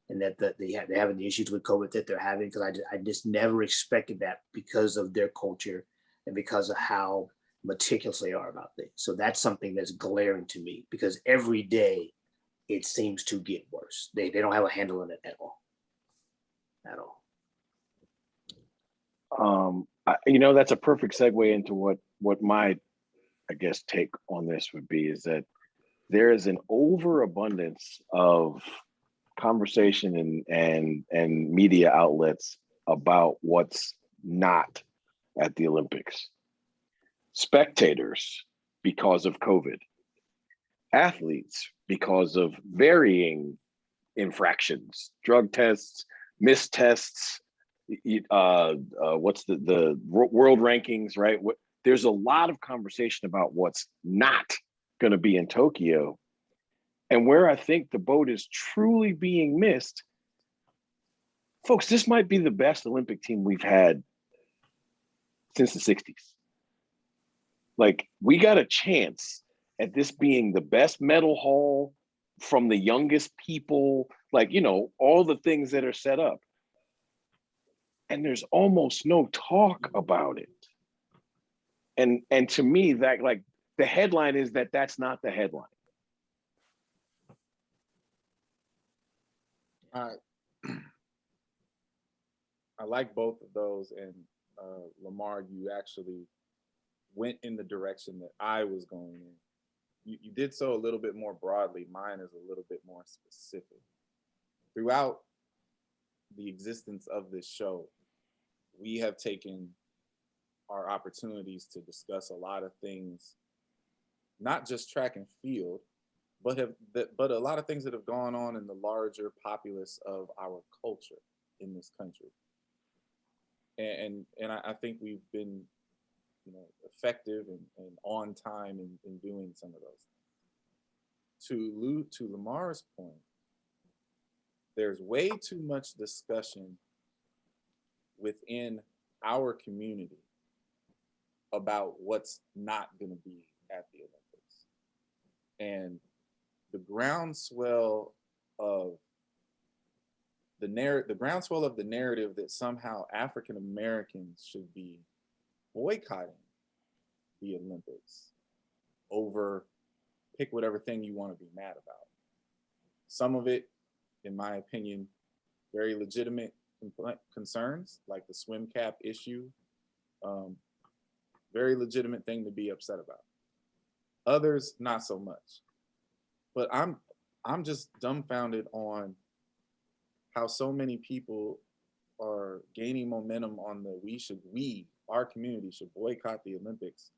And that they're having the issues with COVID that they're having, because I just never expected that because of their culture and because of how meticulous they are about things. So that's something that's glaring to me, because every day it seems to get worse. They don't have a handle on it at all. At all. You know, that's a perfect segue into what my, I guess, take on this would be, is that there is an overabundance of conversation and media outlets about what's not at the Olympics. Spectators because of COVID, athletes because of varying infractions, drug tests, missed tests, what's the world rankings, right? there's a lot of conversation about what's not going to be in Tokyo. And where I think the boat is truly being missed, folks, this might be the best Olympic team we've had since the 60s. Like, we got a chance at this being the best medal haul from the youngest people, like, you know, all the things that are set up. And there's almost no talk about it. And to me, that, like, the headline is that that's not the headline. I like both of those, and Lamar, you actually went in the direction that I was going in. You did so a little bit more broadly. Mine is a little bit more specific. Throughout the existence of this show, we have taken our opportunities to discuss a lot of things, not just track and field, but a lot of things that have gone on in the larger populace of our culture in this country. And I think we've been, you know, effective and on time in doing some of those. To Lamar's point, there's way too much discussion within our community about what's not going to be at the Olympics. And the groundswell of the narrative that somehow African Americans should be boycotting the Olympics over, pick whatever thing you want to be mad about. Some of it, in my opinion, very legitimate concerns, like the swim cap issue. Very legitimate thing to be upset about. Others, not so much. But I'm just dumbfounded on how so many people are gaining momentum on our community should boycott the Olympics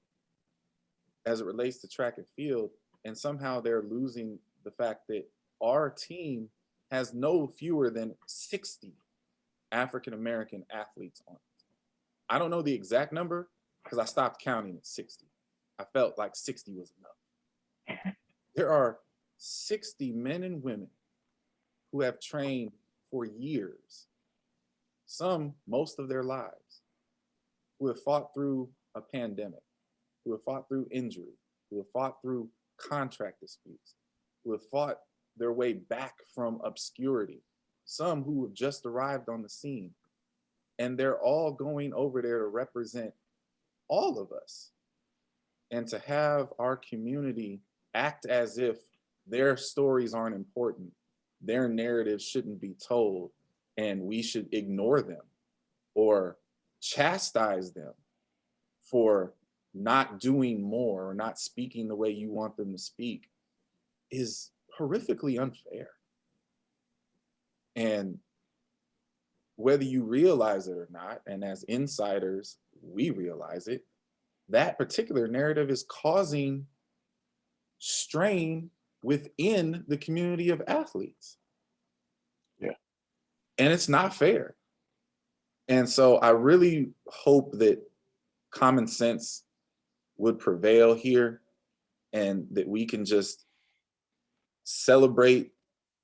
as it relates to track and field, and somehow they're losing the fact that our team has no fewer than 60 African American athletes on it. I don't know the exact number because I stopped counting at 60. I felt like 60 was enough. There are 60 men and women who have trained for years, some most of their lives, who have fought through a pandemic, who have fought through injury, who have fought through contract disputes, who have fought their way back from obscurity, some who have just arrived on the scene. And they're all going over there to represent all of us. And to have our community act as if their stories aren't important, their narratives shouldn't be told, and we should ignore them or chastise them for not doing more or not speaking the way you want them to speak, is horrifically unfair. And whether you realize it or not, and as insiders, we realize it, that particular narrative is causing strain within the community of athletes. Yeah. And it's not fair. And so I really hope that common sense would prevail here and that we can just celebrate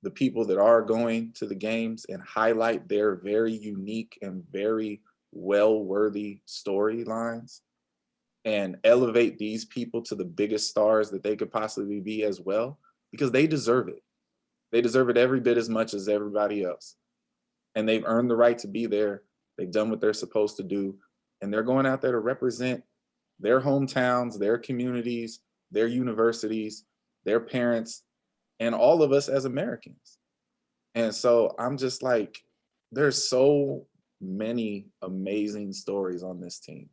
the people that are going to the games and highlight their very unique and very well-worthy storylines and elevate these people to the biggest stars that they could possibly be as well, because they deserve it. They deserve it every bit as much as everybody else. And they've earned the right to be there. They've done what they're supposed to do. And they're going out there to represent their hometowns, their communities, their universities, their parents, and all of us as Americans. And so I'm just like, there's so many amazing stories on this team.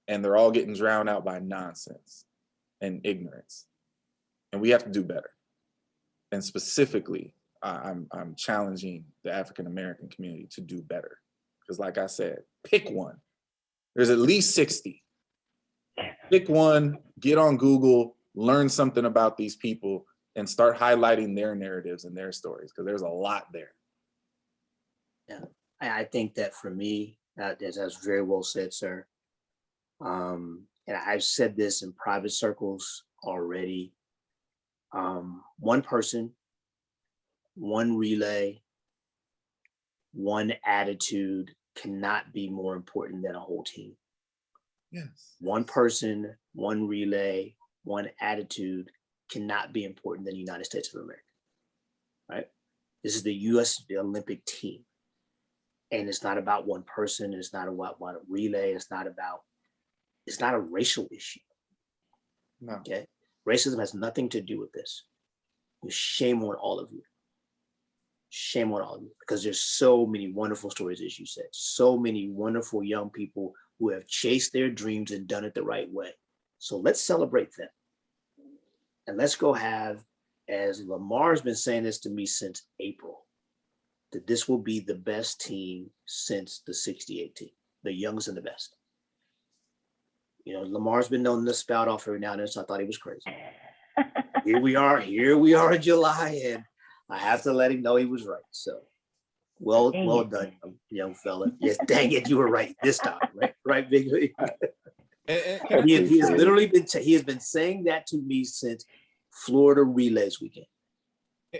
And they're all getting drowned out by nonsense and ignorance. And we have to do better. And specifically, I'm challenging the African American community to do better. Because like I said, pick one. There's at least 60. Pick one, get on Google, learn something about these people, and start highlighting their narratives and their stories, because there's a lot there. Yeah, I think that for me, that's very well said, sir. And I've said this in private circles already. One person, one relay, one attitude cannot be more important than a whole team. Yes. One person, one relay, one attitude cannot be important than the United States of America, right? This is the U.S. Olympic team. And it's not about one person. It's not about a relay. It's not a racial issue. No. Okay. Racism has nothing to do with this. Shame on all of you. Shame on all of you, because there's so many wonderful stories, as you said, so many wonderful young people who have chased their dreams and done it the right way. So let's celebrate them. And let's go have, as Lamar's been saying this to me since April, that this will be the best team since the 68 team, the youngest and the best. You know, Lamar's been known to spout off every now and then, so I thought he was crazy. Here we are in July, and I have to let him know he was right. So, well done, young fella. Yes, dang it, you were right this time, right, Big League. He has literally been saying that to me since Florida Relays weekend.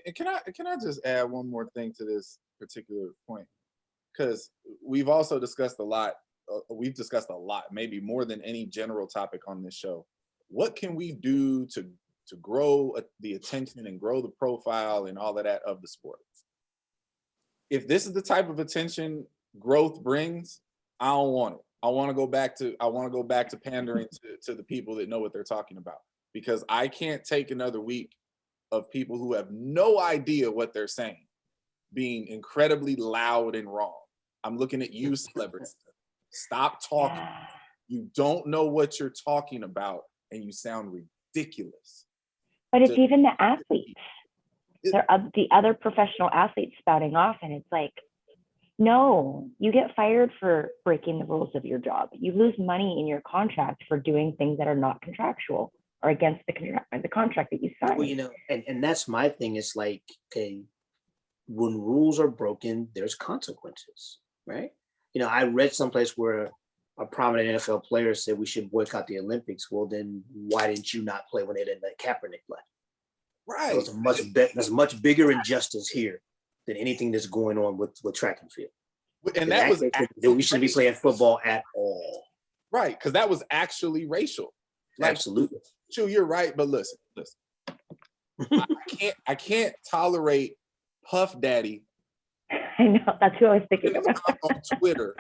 And can I just add one more thing to this particular point? Because we've also discussed a lot. We've discussed a lot, maybe more than any general topic on this show. What can we do to grow the attention and grow the profile and all of that of the sport? If this is the type of attention growth brings, I don't want it. I want to go back to pandering to the people that know what they're talking about, because I can't take another week of people who have no idea what they're saying being incredibly loud and wrong. I'm looking at you, celebrities. Stop talking. You don't know what you're talking about, and you sound ridiculous. But it's even the athletes. They're the other professional athletes spouting off, and it's like, no, you get fired for breaking the rules of your job. You lose money in your contract for doing things that are not contractual or against the contract that you signed. Well, you know, and that's my thing. It's like, okay, when rules are broken, there's consequences, right? You know, I read someplace where a prominent NFL player said we should boycott the Olympics. Well, then why didn't you not play when they didn't let Kaepernick play? Right. So that's a much bigger injustice here than anything that's going on with track and field. And that was we shouldn't be playing football at all. Right, because that was actually racial. Like, absolutely. True, you're right, but listen. I can't tolerate Puff Daddy. I know, that's who I was thinking about. On Twitter,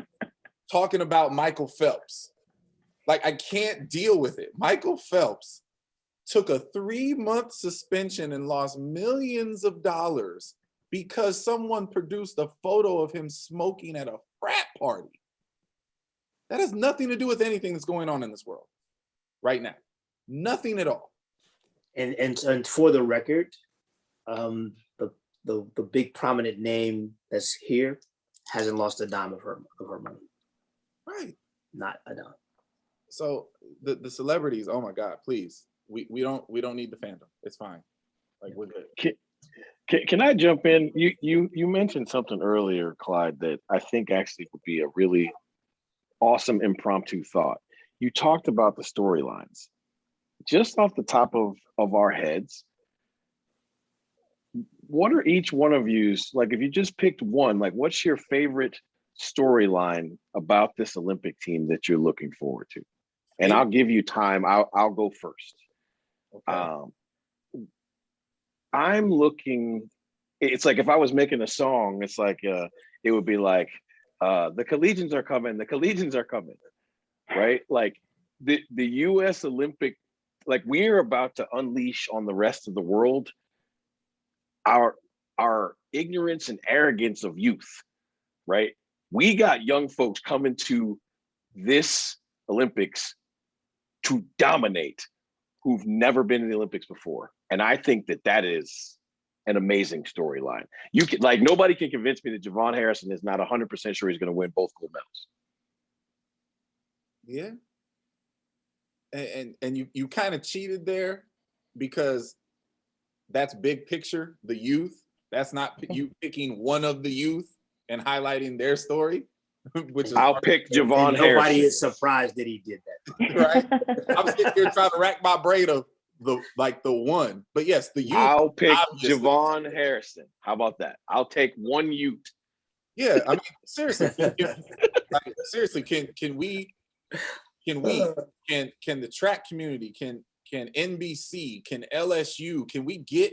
talking about Michael Phelps. Like, I can't deal with it. Michael Phelps took a 3-month suspension and lost millions of dollars because someone produced a photo of him smoking at a frat party. That has nothing to do with anything that's going on in this world right now. Nothing at all. And for the record, the big prominent name that's here hasn't lost a dime of her money. Right. Not a dime. So the celebrities, oh my God, please. We don't need the fandom. It's fine. Like, we're good. Can I jump in? You mentioned something earlier, Clyde, that I think actually would be a really awesome impromptu thought. You talked about the storylines. Just off the top of our heads, what are each one of you's, like, if you just picked one, like, what's your favorite storyline about this Olympic team that you're looking forward to? And I'll give you time. I'll go first. Okay. I'm looking, it's like if I was making a song, it's like it would be like the collegians are coming, right? Like the US Olympic, like, we're about to unleash on the rest of the world our ignorance and arrogance of youth, right? We got young folks coming to this Olympics to dominate, who've never been in the Olympics before. And I think that is an amazing storyline. You can, like, nobody can convince me that Javon Harrison is not 100% sure he's going to win both gold medals. Yeah. And you kind of cheated there, because that's big picture, the youth. That's not you picking one of the youth and highlighting their story. which is I'll pick Javon And nobody Harrison. is surprised that he did that. right. I'm sitting here trying to rack my brain of the one, but yes, the youth. I'll pick obviously. Javon Harrison. How about that? I'll take one Ute. Yeah, I mean, seriously, seriously, can the track community, can NBC, can LSU, can we get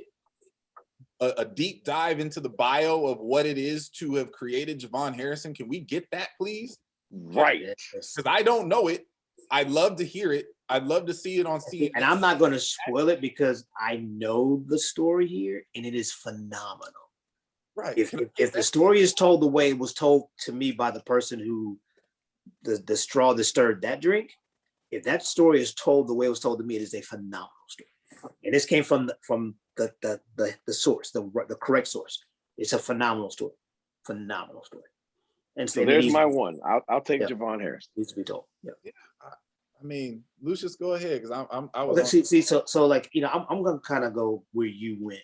a deep dive into the bio of what it is to have created Javon Harrison? Can we get that, please? Right. Because I don't know it. I'd love to hear it. I'd love to see it on CNN. And I'm not going to spoil it because I know the story here, and it is phenomenal. Right. If the story is told the way it was told to me by the person who the straw that stirred that drink, if that story is told the way it was told to me, it is a phenomenal story. And this came from the source, the correct source. It's a phenomenal story. Phenomenal story. And So there's my one. I'll take Javon Harrison. Needs to be told. Yeah. I mean, Lucious, go ahead, because I was Okay, so like, you know, I'm gonna kind of go where you went,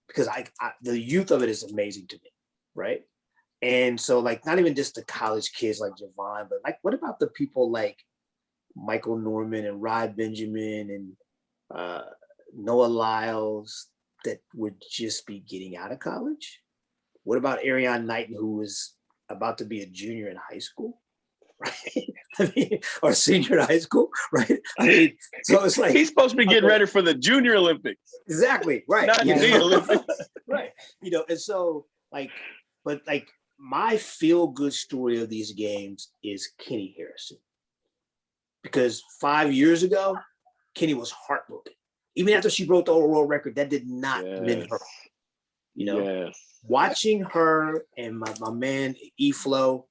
because I the youth of it is amazing to me, right? And so like, not even just the college kids like Javon, but like, what about the people like Michael Norman and Rod Benjamin and Noah Lyles that would just be getting out of college? What about Ariane Knighton, who was about to be a junior in high school, right? I mean, or senior in high school, right? I mean, so it's like He's supposed to be getting ready for the Junior Olympics. exactly right. Not You the know? Olympics. Right. You know, and so like, but like my feel-good story of these games is Kenny Harrison. Because 5 years ago, Kenny was heartbroken. Even after she broke the world record, that did not mend her. You know, watching her and my man E-Flow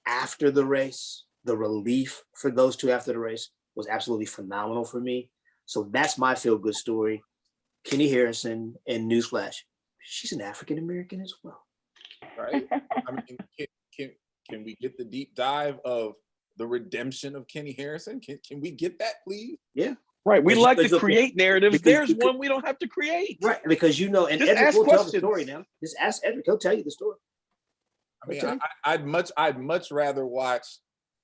after the race, the relief for those two after the race was absolutely phenomenal for me. So that's my feel-good story. Kenny Harrison, and newsflash, she's an African American as well. right. I mean, can we get the deep dive of the redemption of Kenny Harrison? Can we get that, please? Yeah. Right. We like to Because- create narratives. because- There's one we don't have to create. Right, because you know, and Just Edric ask will tell the questions. story now. Just ask Edric, he'll tell you the story. I mean, I'd much rather watch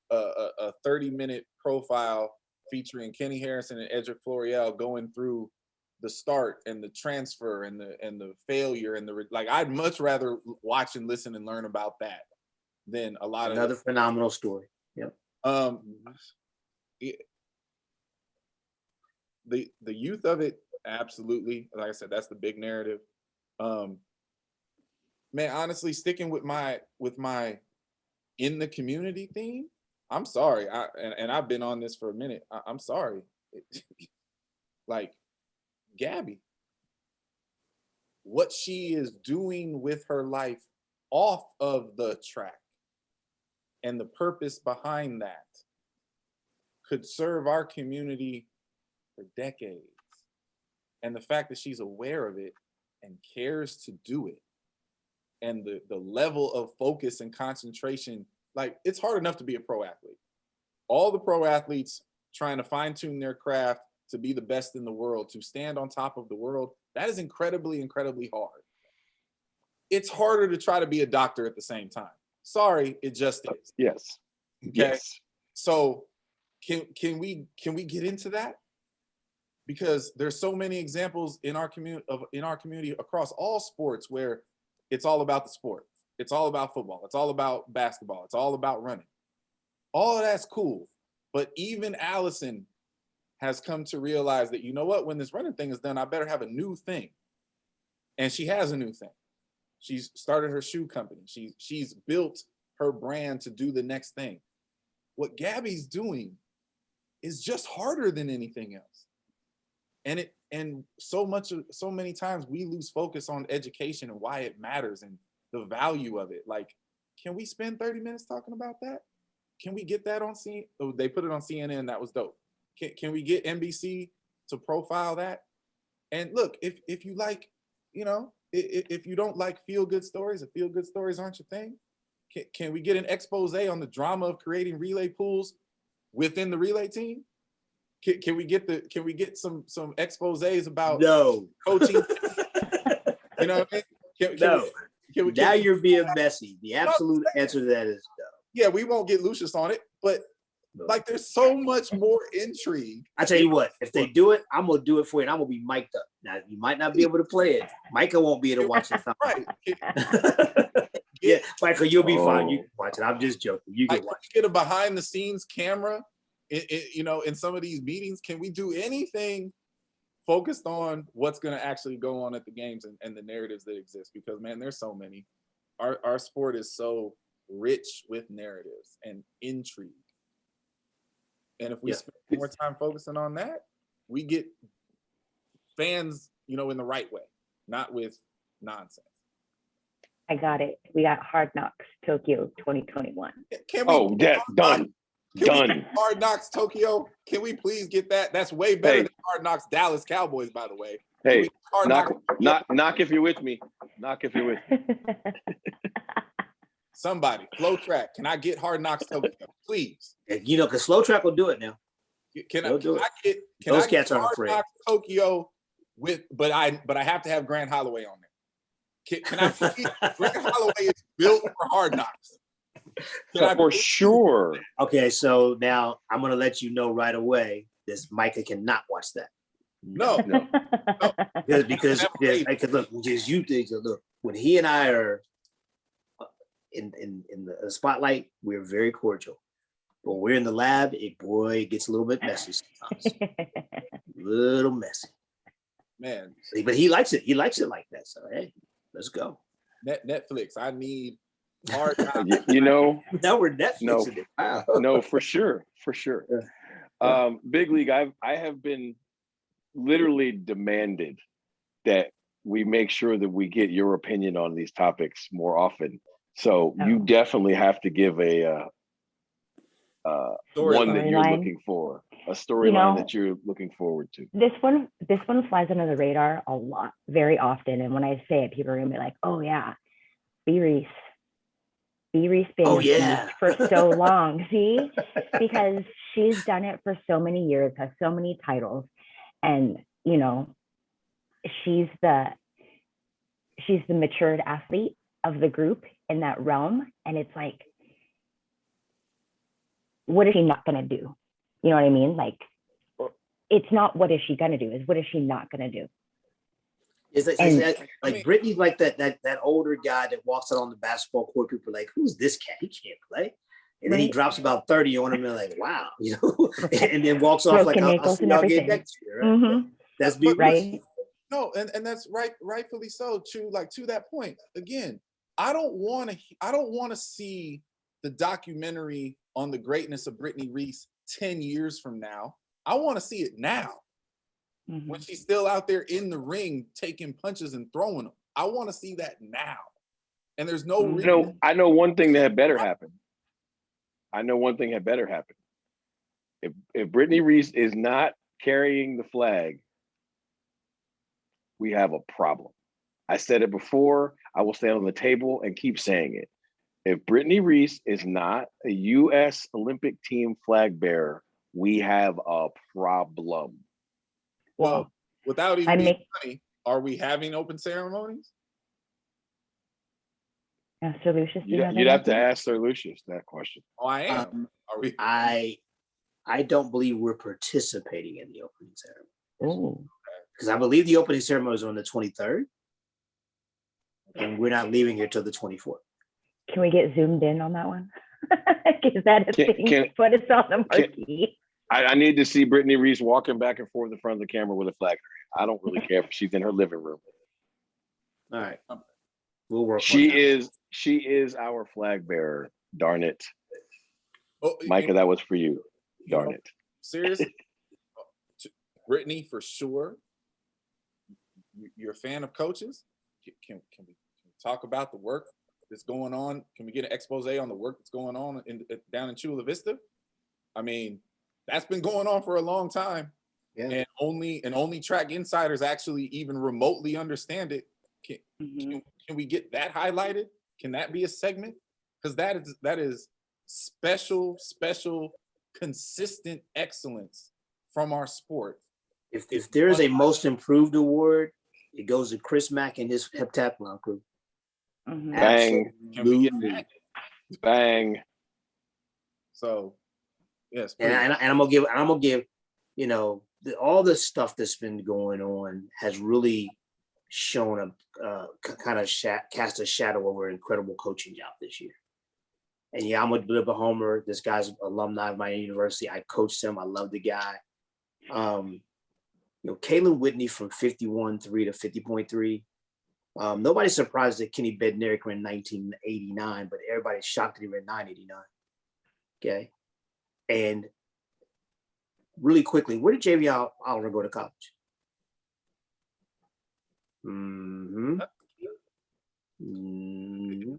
a 30-minute profile featuring Kenny Harrison and Edric Florial going through the start and the transfer and the failure and like I'd much rather watch and listen and learn about that than a lot Another of phenomenal story. Yep. The youth of it, absolutely. Like I said, that's the big narrative. Man, honestly, sticking with my in the community theme, I'm sorry. And I've been on this for a minute. I'm sorry. Like Gabby, what she is doing with her life off of the track and the purpose behind that could serve our community for decades. And the fact that she's aware of it and cares to do it, and the level of focus and concentration, like it's hard enough to be a pro athlete. All the pro athletes trying to fine tune their craft to be the best in the world, to stand on top of the world, that is incredibly, incredibly hard. It's harder to try to be a doctor at the same time. Sorry, it just is. Yes. Okay. Yes. So can we get into that? Because there's so many examples in our community across all sports where it's all about the sport. It's all about football. It's all about basketball. It's all about running. All of that's cool. But even Allison has come to realize that, you know what, when this running thing is done, I better have a new thing. And she has a new thing. She's started her shoe company. She's built her brand to do the next thing. What Gabby's doing is just harder than anything else. And so many times we lose focus on education and why it matters and the value of it. Like, can we spend 30 minutes talking about that? Can we get that on CNN? Oh, they put it on CNN. That was dope. Can we get NBC to profile that? And look, if you like, you know, if you don't like feel-good stories, if feel-good stories aren't your thing, can we get an expose on the drama of creating relay pools within the relay team? Can we get some exposés about coaching? You know what I mean? Now you're being messy. The absolute answer to that is no. yeah, we won't get Lucious on it, but like there's so much more intrigue. I tell you what, if they do it, I'm gonna do it for you, and I'm gonna be mic'd up. Now you might not be able to play it. Micah won't be able to watch it. Right. Yeah, Michael, you'll be fine. You Oh. can watch it. I'm just joking. You Like, can watch get a behind the scenes camera, you know, in some of these meetings. Can we do anything focused on what's going to actually go on at the games and the narratives that exist? Because man, there's so many. Our sport is so rich with narratives and intrigue. And if we Yeah. spend more time focusing on that, we get fans, you know, in the right way, not with nonsense. I got it. We got Hard Knocks Tokyo 2021. Can we? Oh, yeah, done. Can we Done. get Hard Knocks Tokyo? Can we please get that? That's way better Hey. than Hard Knocks Dallas Cowboys, by the way. Can Hey, we get Hard knock, Knocks- knock if you're with me. Knock if you're with me. Somebody, Flow Track. Can I get Hard Knocks Tokyo, please? it. You know, because Slow Track will do it now. Can They'll do I get? Those I get cats aren't Hard afraid. Knocks Tokyo with? But I have to have Grant Holloway on there. Can I? Grant Holloway is built for Hard Knocks. Can I For sure. Okay, so now I'm gonna let you know right away. This Micah cannot watch that. No. No. because look, just you think look when he and I are in the spotlight, we're very cordial. When we're in the lab, it gets a little bit messy sometimes. A little messy. Man, But he likes it. He likes it like that. So hey, let's go. Netflix. I need Hard Knocks. You know, Now we're Netflixing No. it. Wow. no, for sure. Big League, I have been literally demanded that we make sure that we get your opinion on these topics more often. So you Oh. definitely have to give a one that you're Storyline. looking for, a You storyline know, that you're looking forward to. This one flies under the radar a lot, very often. And when I say it, people are gonna be like, "Oh yeah, B Reese been Oh, a yeah. beast for so long." See, because she's done it for so many years, has so many titles, and you know, she's the matured athlete of the group in that realm. And it's like, what is she not gonna do? You know what I mean? Like, it's not what is she gonna do, it's what is she not gonna do. Is like Brittany's like that older guy that walks out on the basketball court. People are like, who's this cat? He can't play. And then he Right. drops about 30 on him and like, wow, you know, and then walks off like, Broken I'll ankles see and y'all everything. again next year. Right? Mhm. That's B. Right. No, and that's rightfully so. To that point, again, I don't want to see the documentary on the greatness of Brittany Reese 10 years from now. I want to see it now, Mhm. when she's still out there in the ring taking punches and throwing them. I want to see that now. And there's no Mhm. reason. I know one thing that had better happen. If Brittany Reese is not carrying the flag, we have a problem. I said it before. I will stand on the table and keep saying it. If Brittany Reese is not a U.S. Olympic team flag bearer, we have a problem. Well, without even I being make funny, are we having open ceremonies? Sir Lucious, you know You'd that have to answer? ask Sir Lucious that question. Oh, I am. Are we? I don't believe we're participating in the opening ceremony Ooh. because I believe the opening ceremony is on the 23rd, and we're not leaving here till the 24th. Can we get zoomed in on that one? Is that a thing? Can- Put us on the marquee. I need to see Brittany Reese walking back and forth in front of the camera with a flag in her hand. I don't really care if she's in her living room. All right, we'll work. She is our flag bearer. Darn it, Oh, Micah, that was for you. you Darn know, it. Seriously, Brittany, for sure. You're a fan of coaches. Can we talk about the work that's going on? Can we get an expose on the work that's going on down in Chula Vista? I mean, that's been going on for a long time, Yeah. and only track insiders actually even remotely understand it. Mhm. Can we get that highlighted? Can that be a segment? Because that is special, consistent excellence from our sport. If there is a most improved award, it goes to Chris Mack and his heptathlon crew. Mhm. Bang. Can we get Absolutely. that? Bang. So yes, And, I'm gonna give, you know, all the stuff that's been going on has really shown a kind of cast a shadow over an incredible coaching job this year. And yeah, I'm a bit of a homer. This guy's alumni of my university. I coached him. I love the guy. You know, Kalen Whitney from 51.3 to 50.3. Nobody's surprised that Kenny Bednarik ran 1989, but everybody's shocked that he ran 989. Okay. And really quickly, where did JV Oliver go to college? Mm-hmm.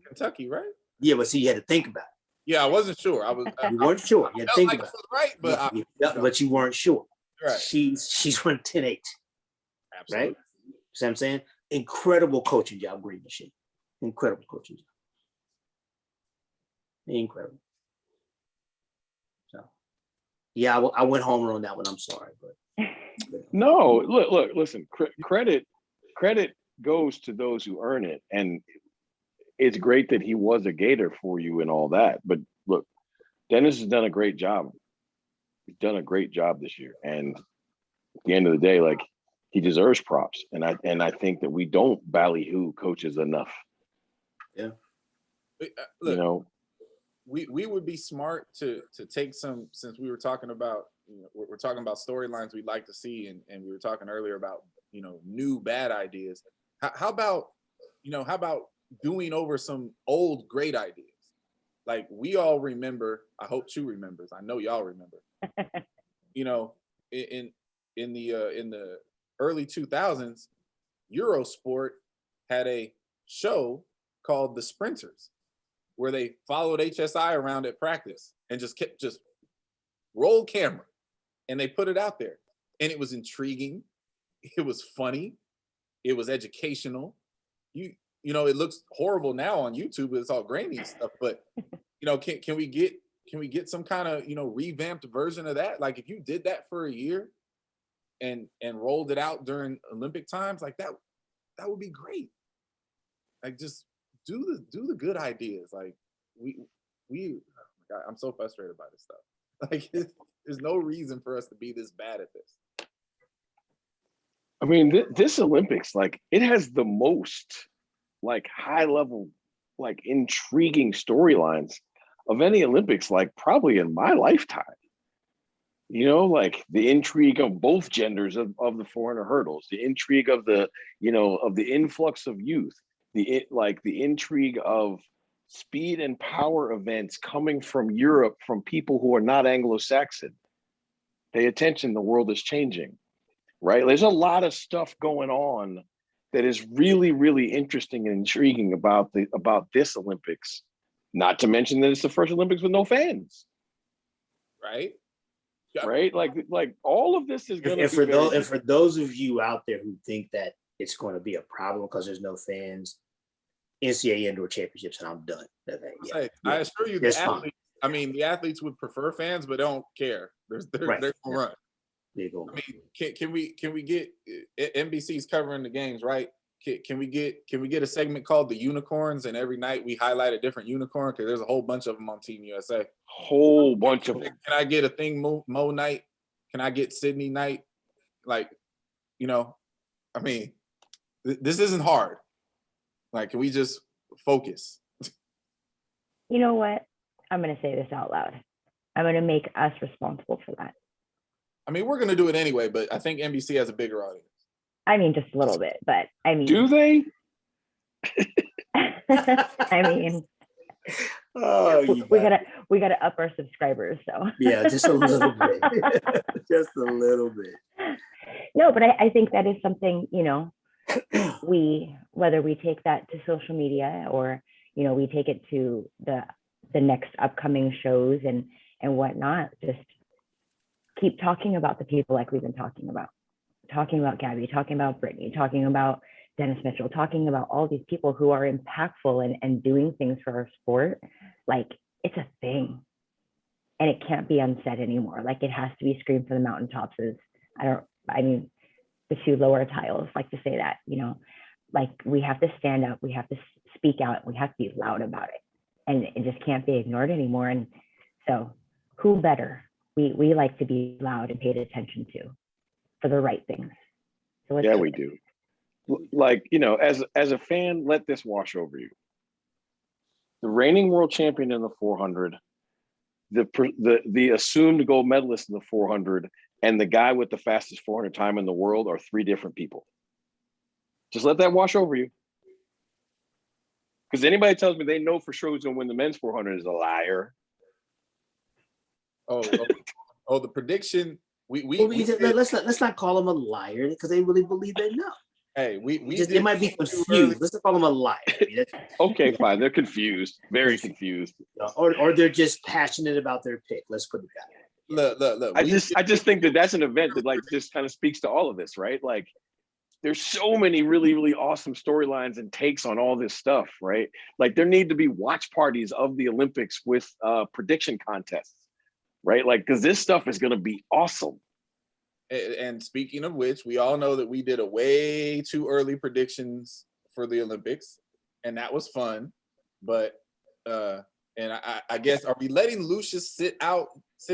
Kentucky, right? Yeah, but see, you had to think about it. Yeah, I wasn't sure. You weren't sure. You had to felt think like about it was right, but but you weren't sure. Right. She's run 10-8. Absolutely. Right? See what I'm saying? Incredible coaching job, Green Machine. Incredible coaching job. Incredible. So, yeah, I went homer on that one. I'm sorry, but No, look, listen. Credit goes to those who earn it, and it's great that he was a Gator for you and all that. But look, Dennis has done a great job. He's done a great job this year, and at the end of the day, like, he deserves props. And I think that we don't ballyhoo coaches enough. Yeah. Look, you know, we would be smart to take some, since we were talking about, you know, we're talking about storylines we'd like to see, and we were talking earlier about, you know, new bad ideas. How about doing over some old great ideas? Like, we all remember, I hope Chu remembers, I know y'all remember, you know, in the early 2000s, Eurosport had a show called The Sprinters, where they followed HSI around at practice and just roll camera, and they put it out there, and it was intriguing, it was funny, it was educational. You know, it looks horrible now on YouTube, it's all grainy stuff, but you know, can we get some kind of, you know, revamped version of that? Like, if you did that for a year and rolled it out during Olympic times, like that would be great. Like, just do the good ideas. Like, we oh my God, I'm so frustrated by this stuff. Like, there's no reason for us to be this bad at this. I mean, this Olympics, like, it has the most, like, high level, like, intriguing storylines of any Olympics, like, probably in my lifetime. You know, like, the intrigue of both genders of the 400 hurdles, the intrigue of the, you know, of the influx of youth, the intrigue of speed and power events coming from Europe, from people who are not Anglo-Saxon. Pay attention, the world is changing, right? There's a lot of stuff going on that is really, really interesting and intriguing about this Olympics. Not to mention that it's the first Olympics with no fans. Right? Right? Like all of this is going to be for those of you out there who think that it's going to be a problem because there's no fans, NCAA Indoor Championships, and I'm done. Yeah. I assure you, the athletes would prefer fans, but don't care. They're going to run. I mean, can we get NBC's covering the games, right? Can we get a segment called The Unicorns, and every night we highlight a different unicorn, because there's a whole bunch of them on Team USA. Whole bunch of them. Can I get a thing Mo night? Can I get Sydney night? Like, you know, I mean, this isn't hard. Like, can we just focus? You know what? I'm going to say this out loud. I'm going to make us responsible for that. I mean, we're going to do it anyway, but I think NBC has a bigger audience. I mean, just a little bit, but I mean. Do they? I mean, we gotta up our subscribers, so. Yeah, just a little bit. Just a little bit. No, but I think that is something, you know, whether we take that to social media, or, you know, we take it to the next upcoming shows and whatnot, just keep talking about the people like we've been talking about Gabby, talking about Brittany, talking about Dennis Mitchell, talking about all these people who are impactful and doing things for our sport. Like, it's a thing, and it can't be unsaid anymore. Like, it has to be screamed from the mountaintops. I mean, the two lower tiles like to say that, you know, like, we have to stand up, we have to speak out, we have to be loud about it, and it just can't be ignored anymore. And so who better? We like to be loud and paid attention to for the right things. So Yeah, we do. Like, as a fan, let this wash over you. The reigning world champion in the 400, the assumed gold medalist in the 400, and the guy with the fastest 400 time in the world are 3 different people. Just let that wash over you. Because anybody tells me they know for sure who's going to win the men's 400 is a liar. The prediction. Let's not call them a liar because they really believe they know. Hey, they might be confused. Let's not call them a liar. Okay, fine. They're confused, very confused, or they're just passionate about their pick. Let's put it that way. Look. I just think that's an event that like just kind of speaks to all of this, right? Like, there's so many really, really awesome storylines and takes on all this stuff, right? Like, there need to be watch parties of the Olympics with prediction contests, right? Like, because this stuff is going to be awesome. And speaking of which, we all know that we did a way too early predictions for the Olympics, and that was fun. But and I guess, are we letting Lucious sit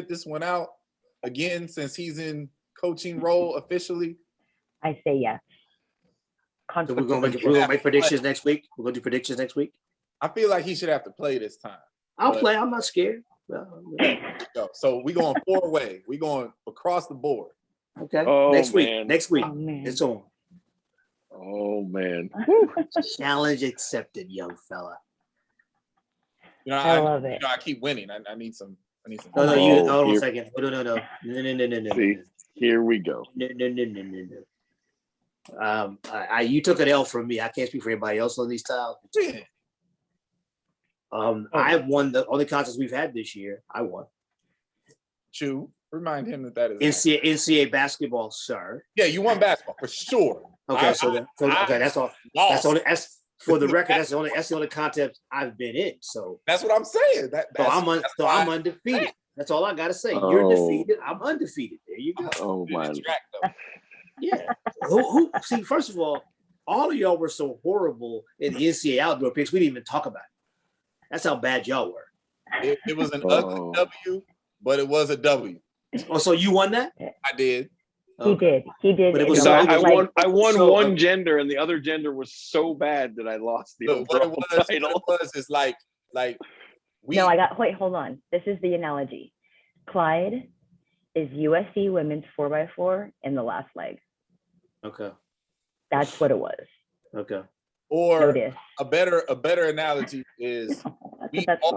this one out again since he's in coaching role officially? I say yes. So we're gonna make predictions next week. We're gonna do predictions next week. I feel like he should have to play this time. I'll play. I'm not scared. So we going 4-way. We going across the board. Okay. Oh, next week. man. Next week. Oh, man. It's on. Oh man. Challenge accepted, young fella. I love it. I keep winning. I need some. No, you- hold on a here- second. No. See, here we go. No. You took an L from me. I can't speak for anybody else on these tiles. Yeah. I won the only contest we've had this year. I won. Chew. Remind him that is NCAA basketball, sir. Yeah, you won basketball for sure. Okay, that's all. That's for the record. That's the only contest I've been in. So that's what I'm saying. I'm undefeated. That's all I gotta say. You're defeated. I'm undefeated. There you go. Oh my. Yeah. Who? See, first of all of y'all were so horrible in the NCAA outdoor picks. We didn't even talk about it. That's how bad y'all were. It was an ugly W, but it was a W. Oh, so you won that? I did. He did. But it was in a I lot, won one gender, and the other gender was so bad that I lost the overall title. What it was is like we. No, wait, hold on. This is the analogy. Clyde is USC women's 4x4 in the last leg. Okay. That's what it was. Okay. Or Notice. a better analogy is we That's fun.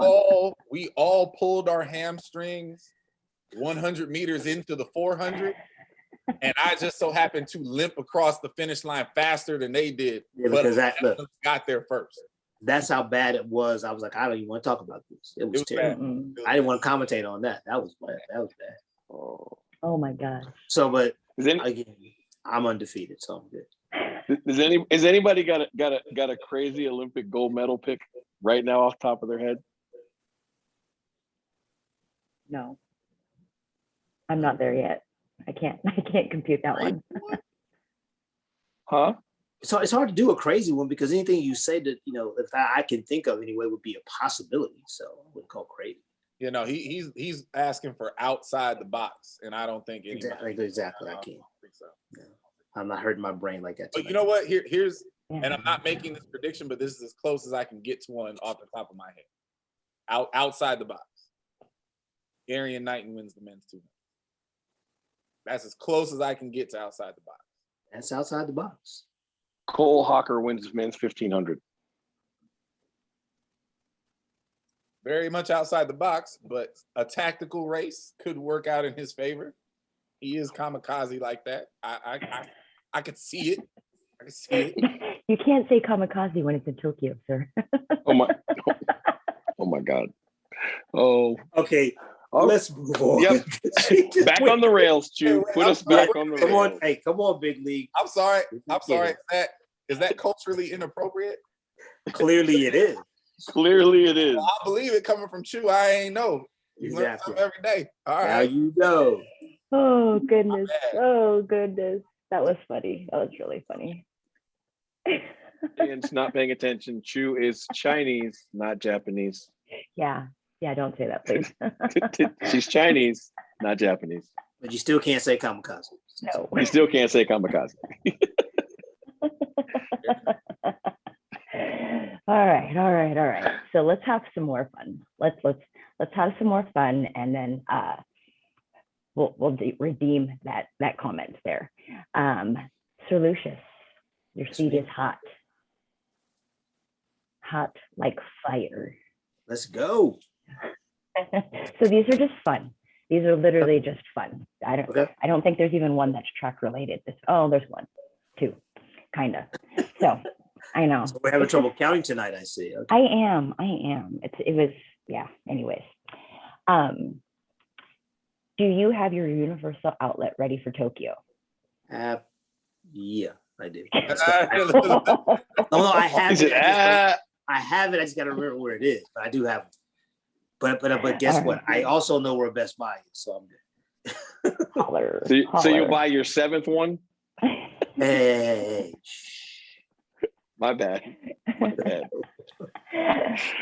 all pulled our hamstrings 100 meters into the 400, and I just so happened to limp across the finish line faster than they did. Yeah, but because got there first. That's how bad it was. I was like, I don't even want to talk about this. It was terrible. I didn't want to commentate on that. That was bad. That was bad. Oh my God. So, but again, I'm undefeated, so I'm good. Is anybody got a crazy Olympic gold medal pick right now off the top of their head? No. I'm not there yet. I can't compute that one. Huh? So it's hard to do a crazy one because anything you say that, if I can think of anyway would be a possibility. So I wouldn't call crazy. He's asking for outside the box, and I don't think exactly. I can't. Think so. Yeah. I'm not hurting my brain like that. But you know what? Here's and I'm not making this prediction, but this is as close as I can get to one off the top of my head. Outside the box. Arian Knighton wins the men's 200. That's as close as I can get to outside the box. That's outside the box. Cole Hawker wins men's 1500. Very much outside the box, but a tactical race could work out in his favor. He is kamikaze like that. I could see it. I could see it. You can't say kamikaze when it's in Tokyo, sir. Oh my God. Oh. Okay. Let's move on. Yep. Back on the rails, Chew. Put us back on the rails. Come on, big league. I'm sorry. Is that culturally inappropriate? Clearly it is. Clearly it is. Well, I believe it coming from Chew. I ain't know. You learn Exactly. something every day. All right. Now you know. Oh goodness. Oh goodness. That was funny. That was really funny. Ian's not paying attention. Chew is Chinese, not Japanese. Yeah. Yeah, don't say that, please. She's Chinese, not Japanese. But you still can't say kamikaze. No. You still can't say kamikaze. All right. So let's have some more fun. Let's have some more fun, and then we'll redeem that comment there. Sir Lucious, your seat is hot like fire. Let's go. So these are just fun. These are literally just fun. I don't think there's even one that's track related. There's one, two, kind of. So I know. So we're having trouble counting tonight, I see. Okay. I am. It was, yeah. Anyways, do you have your universal outlet ready for Tokyo? Yeah, I do. No, I have it. I have it. I just got to remember where it is, but I do have it. But guess what? I also know where Best Buy is, so I'm good. Holler, so you'll buy your 7th one? Hey. My bad.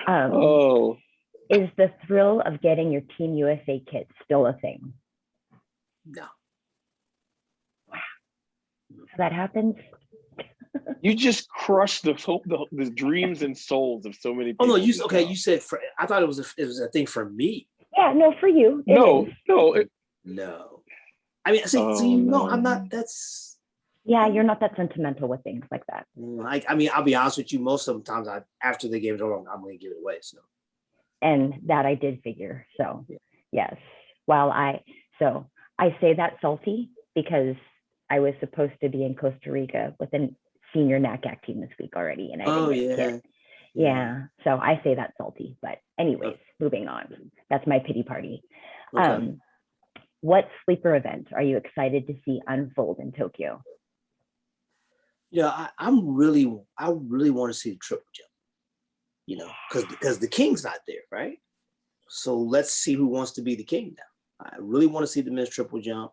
Oh. Is the thrill of getting your Team USA kit still a thing? No. Wow. So that happens? You just crushed the dreams and souls of so many people. Oh no, you said I thought it was a thing for me. Yeah, no, for you. No. No. I mean, I'm not. That's. Yeah, you're not that sentimental with things like that. I mean, I'll be honest with you. Most of the times, after the game's over, I'm going to give it away. So. And that I did figure. So yes. So I say that salty because I was supposed to be in Costa Rica with a senior NACAC team this week already, and I didn't get a kit. Yeah. So I say that salty. But anyways, moving on. That's my pity party. Okay. What sleeper event are you excited to see unfold in Tokyo? Yeah, I really want to see the triple jump, because the king's not there, right? So let's see who wants to be the king now. I really want to see the men's triple jump.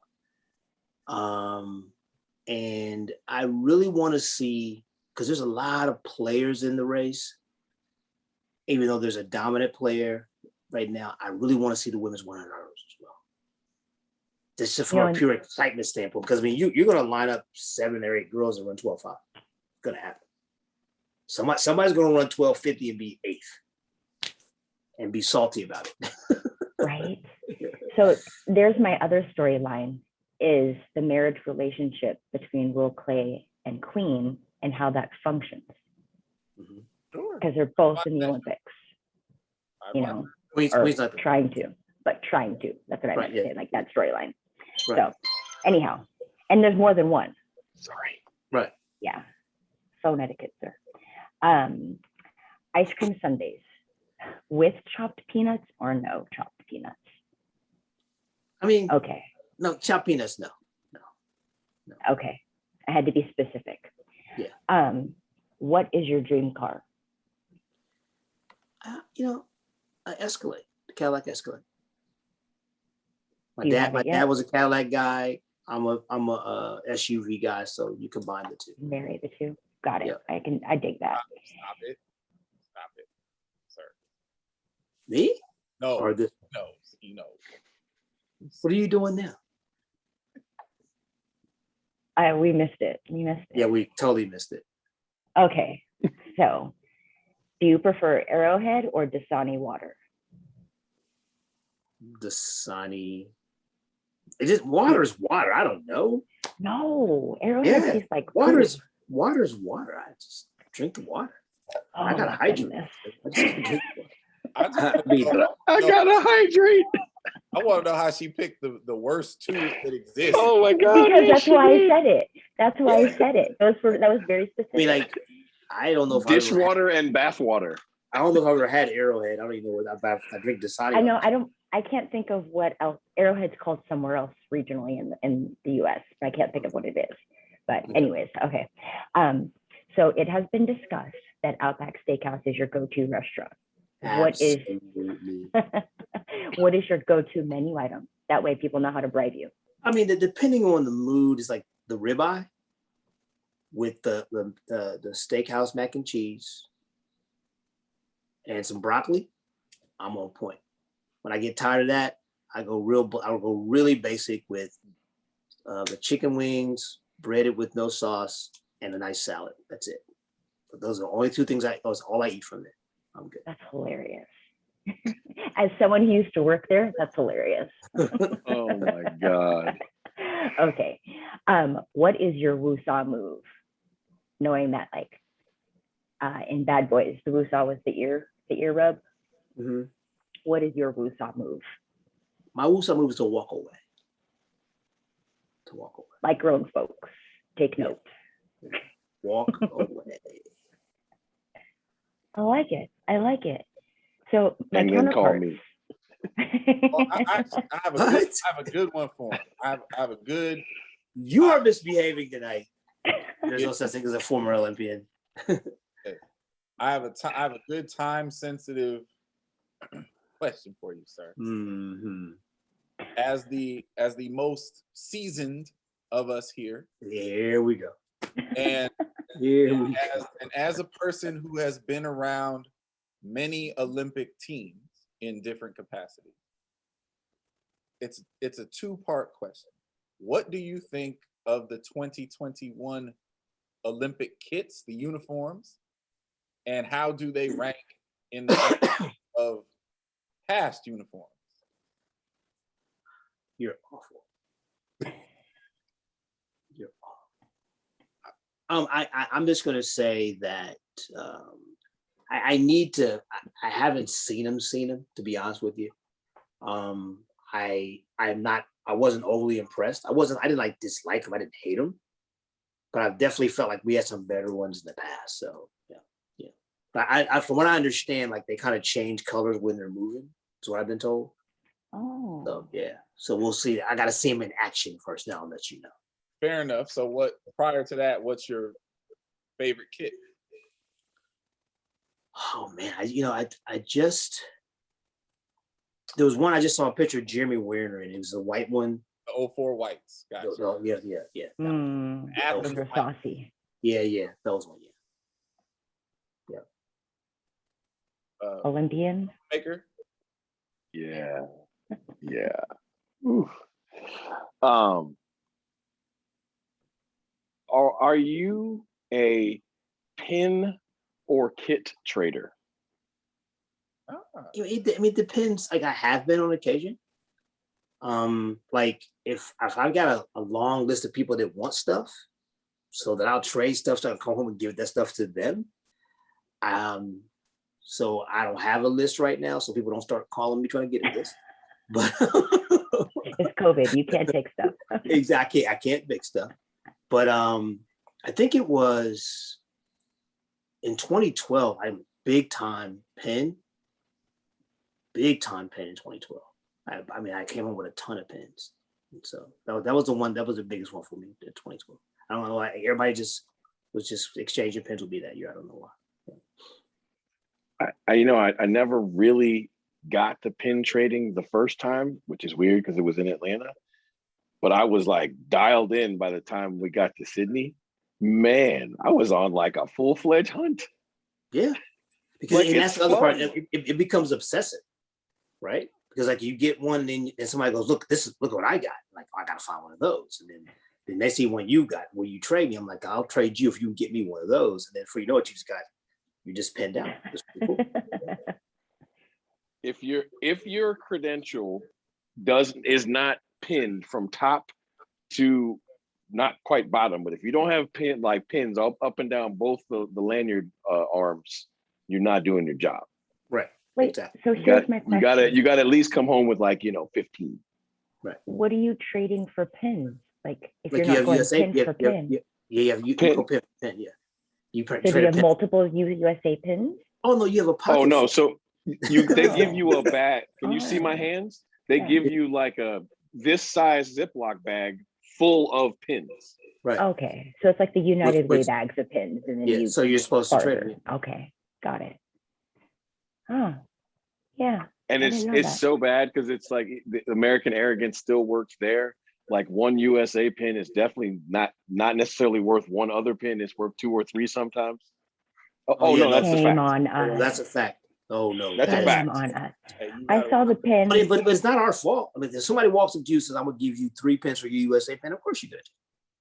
And I really want to see, because there's a lot of players in the race, even though there's a dominant player right now, I really want to see the women's 100 hurdles as well. This just from a pure excitement standpoint, because I mean, you're going to line up 7 or 8 girls and run 12.5. It's going to happen. Somebody's going to run 12.50 and be 8th and be salty about it. Right. So there's my other storyline, is the marriage relationship between Will Clay and Queen and how that functions. Because they're both in the Olympics. Queen's not trying to. That's what I meant to say, like that storyline. Right. So anyhow, and there's more than one. Sorry. Right. Yeah. Phone etiquette, sir. Ice cream sundaes with chopped peanuts or no chopped peanuts? I mean, okay. No, chopped peanuts, no. Okay. I had to be specific. Yeah. What is your dream car? Escalade, the Cadillac Escalade. My Do you have dad it yet? dad was a Cadillac guy. I'm a SUV guy, so you combine the two. Marry the two. Got it. Yeah. I dig that. Stop it, sir. Me? No. Or this? No. You know. What are you doing now? We missed it. Yeah, we totally missed it. Okay. So, do you prefer Arrowhead or Dasani water? Dasani. Is it water? Is water? I don't know. No, Arrowhead tastes like water. Food. Water is water. I just drink the water. Oh, I gotta hydrate. I gotta hydrate. I want to know how she picked the worst two that exist. Oh my god! Because that's why I said it. That was very specific. I mean, I don't know if dishwater and bath water. I don't know if I've ever had Arrowhead. I don't even know what I drink Dasani. I know. I can't think of what else. Arrowhead's called somewhere else regionally in the U.S. But I can't think of what it is. But anyways, okay. So it has been discussed that Outback Steakhouse is your go-to restaurant. Absolutely. What is your go-to menu item? That way people know how to bribe you. I mean, depending on the mood, is like the ribeye with the steakhouse mac and cheese and some broccoli. I'm on point. When I get tired of that, I'll go really basic with the chicken wings, breaded with no sauce, and a nice salad. That's it. But those are the only two things that's all I eat from there. I'm good. That's hilarious. As someone who used to work there, that's hilarious. Oh my God. Okay. What is your woosah move? Knowing that, like, in Bad Boys, the woosah was the ear rub. Mm-hmm. What is your woosah move? My woosah move is to walk away. Like grown folks, take note. Walk away. I like it. So my And then call counterpart. me. Well, I have a good one for him. I have a good. You are misbehaving tonight. There's no such thing as a former Olympian. I have a good time sensitive question for you, sir. Mm-hmm. As the most seasoned of us here, Here we go. and as a person who has been around many Olympic teams in different capacities, it's a two-part question. What do you think of the 2021 Olympic kits, the uniforms, and how do they rank in the ranking of past uniforms? You're awful. You're awful. I'm just gonna say that I need to. I haven't seen them, to be honest with you. I wasn't overly impressed. I didn't like dislike them. I didn't hate them, but I definitely felt like we had some better ones in the past. So yeah. But I from what I understand, like they kind of change colors when they're moving. That's what I've been told. Oh. So yeah. So we'll see. I got to see them in action first. Now I'll let you know. Fair enough. So prior to that, what's your favorite kit? Oh man, I just there was one I just saw a picture of Jeremy wearing. It was the white one. The 04 whites. Gotcha. Oh, yeah. Athens Those are white. saucy. Yeah. Those one, yeah. Olympian. Maker. Yeah. Are you a pin or kit trader? It depends. Like I have been on occasion. Like if I've got a long list of people that want stuff, so that I'll trade stuff, so I can come home and give that stuff to them. So I don't have a list right now, so people don't start calling me trying to get a list. But It's COVID. You can't take stuff. Exactly, I can't make stuff. But I think it was in 2012. I'm big time pen in 2012. I came home with a ton of pens. And so that was the one, that was the biggest one for me in 2012. I don't know why everybody was just exchanging pens with me that year. I don't know why. I never really got to pin trading the first time, which is weird because it was in Atlanta. But I was like dialed in by the time we got to Sydney. Man, I was on like a full-fledged hunt. Yeah. Because Like, and that's it's the other part. fun. It becomes obsessive, right? Because like you get one and somebody goes, look what I got. Like, oh, I gotta find one of those. And then the next thing one you got, will you trade me? I'm like, I'll trade you if you can get me one of those. And then before you know it, you just pinned out. Cool. If your credential is not pinned from top to not quite bottom, but if you don't have pins up and down both the lanyard arms, you're not doing your job. Right. Wait, Exactly. so here's my question. You got to at least come home with 15. Right. What are you trading for pins? Like if Like you're not going USA, pin for pin. you go pin, yeah. You So do you have multiple USA pins? Oh no, you have a pocket. Oh no, full. so they give you a bag. Can you see my Oh. hands? They Yeah. give you like this size Ziploc bag full of pins. Right. Okay, so it's like the United Way Which- bags of pins, and then Yeah. So you're supposed to trade barter. it. Okay, got it. Oh, yeah. And I didn't know it's that. so bad because it's like the American arrogance still works there. Like one USA pin is definitely not necessarily worth one other pin. It's worth 2 or 3 sometimes. Oh yeah, no, that's a Shame fact. on Oh, us. that's a fact. Oh no, That's a that is- fact. Shame on us. Hey, you I gotta- saw the pin. But it's not our fault. I mean, if somebody walks up to you and says, "I'm gonna give you 3 pins for your USA pin," of course you did.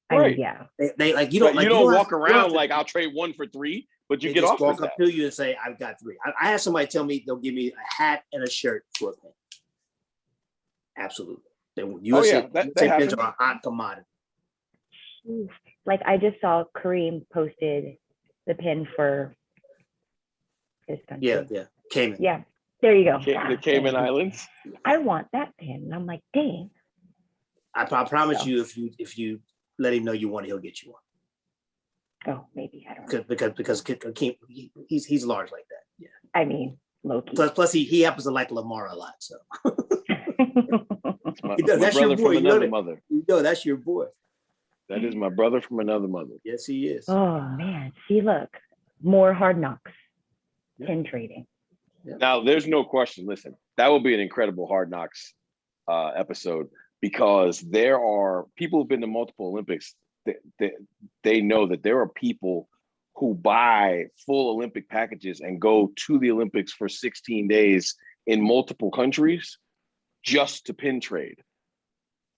I mean, Right. yeah. They like you But don't like you don't have walk to- you don't have around to- like I'll trade 1 for 3, but you they get just offers walk that. up to you and say, "I've got 3." I had somebody tell me they'll give me a hat and a shirt for a pin. Absolutely. yeah, that USA pins happens. are a hot commodity. Jeez. Like I just saw Kareem posted the pin for his country. Yeah. Cayman. Yeah. There you go. The Cayman Islands. I want that pin. And I'm like, dang. I promise So. you, if you let him know you want it, he'll get you one. Oh, maybe. I don't know. Because he's large like that. Yeah. I mean, low key. Plus he happens to like Lamar a lot. So It's my, He does. my That's your brother boy, from you know another that. mother. you know that's your boy. That is my brother from another mother. Yes, he is. Oh man. See, look. More hard knocks. Yeah. Pin trading. Now, there's no question. Listen, that will be an incredible Hard Knocks episode, because there are people who've been to multiple Olympics. They know that there are people who buy full Olympic packages and go to the Olympics for 16 days in multiple countries just to pin trade.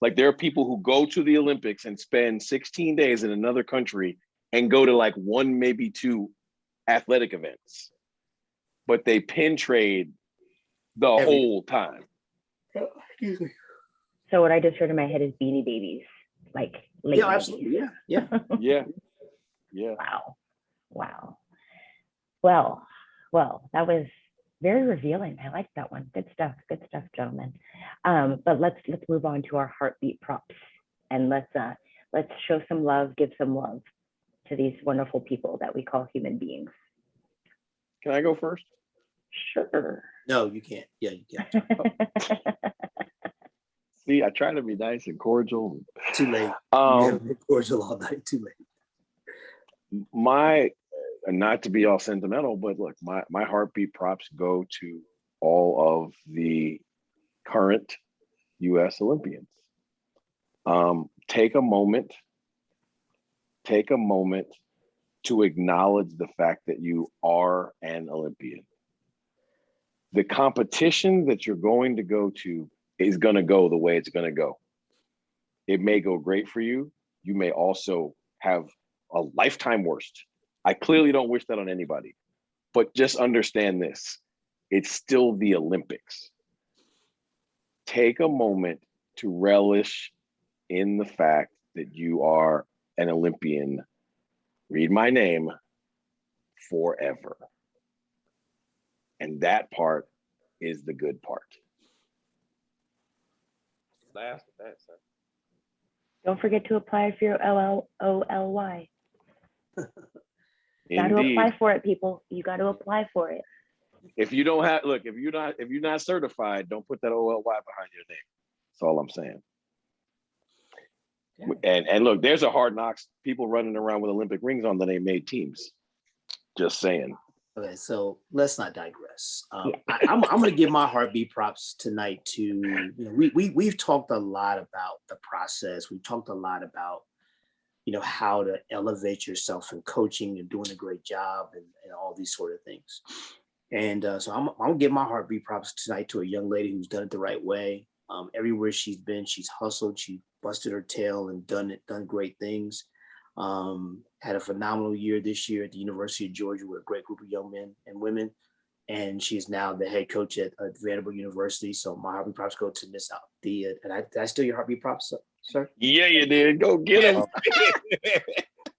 Like, there are people who go to the Olympics and spend 16 days in another country and go to like 1, maybe 2 athletic events, but they pin trade the whole time. Excuse me. So what I just heard in my head is Beanie Babies. Like late Yeah, 90s. absolutely. Yeah. Yeah. Wow. Well, that was very revealing. I like that one. Good stuff, gentlemen. But let's move on to our heartbeat props, and let's show some love, give some love to these wonderful people that we call human beings. Can I go first? Sure. No, you can't. Yeah, you can't. See, I try to be nice and cordial. Too late. You haven't been cordial all night. Too late. My, not to be all sentimental, but look, my heartbeat props go to all of the current U.S. Olympians. Take a moment to acknowledge the fact that you are an Olympian. The competition that you're going to go to is going to go the way it's going to go. It may go great for you. You may also have a lifetime worst. I clearly don't wish that on anybody, but just understand this. It's still the Olympics. Take a moment to relish in the fact that you are an Olympian. Read my name, forever. And that part is the good part. Last with that, sir. Don't forget to apply for your LLOLY. Got to Indeed. apply for it, people. You got to apply for it. If you don't have, look, if you're not certified, don't put that OLY behind your name. That's all I'm saying. Yeah. And look, there's a Hard Knocks people running around with Olympic rings on that ain't made teams. Just saying. Okay, so let's not digress. Yeah. I'm going to give my heartbeat props tonight to, you know, we've talked a lot about the process. We've talked a lot about, you know, how to elevate yourself in coaching and doing a great job and all these sort of things. And so I'm going to give my heartbeat props tonight to a young lady who's done it the right way. Everywhere she's been, she's hustled, she busted her tail and done great things. Had a phenomenal year this year at the University of Georgia with a great group of young men and women. And she's now the head coach at Vanderbilt University. So my heartbeat props go to Miss Althea. And did I steal your heartbeat props, sir? Yeah, you did. Go get him.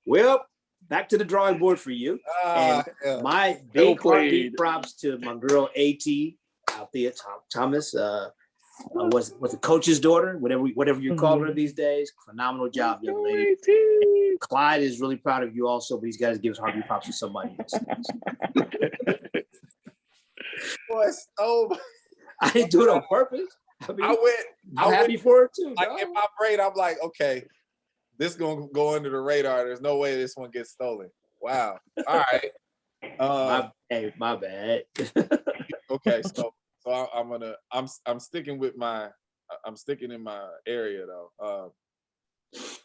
Well, back to the drawing board for you. And my big heartbeat props to my girl AT, Althea Thomas. Was the coach's daughter, whatever you call her these days. Phenomenal job, young lady. And Clyde is really proud of you also, but he's got to give his heartbeat props to somebody else. I didn't do it on purpose. I mean, I'm happy for her too. Like in my brain, I'm like, okay, this gonna go under the radar. There's no way this one gets stolen. Wow. All right. My bad. Okay, so I'm sticking with I'm sticking in my area though.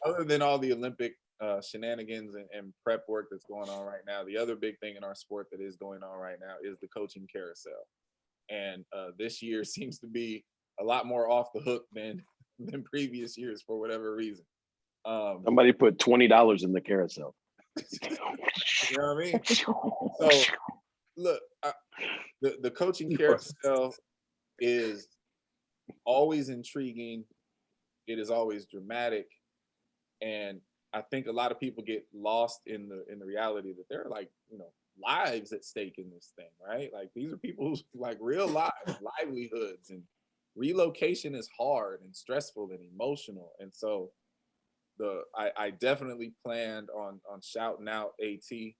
Other than all the Olympic shenanigans and prep work that's going on right now, the other big thing in our sport that is going on right now is the coaching carousel. And this year seems to be a lot more off the hook than previous years for whatever reason. Somebody put $20 in the carousel. You know what I mean? So look, the coaching carousel is always intriguing. It is always dramatic, and I think a lot of people get lost in the reality that there are, like, you know, lives at stake in this thing, right? Like, these are people's, like, real lives, livelihoods, and relocation is hard and stressful and emotional. And so I definitely planned on shouting out AT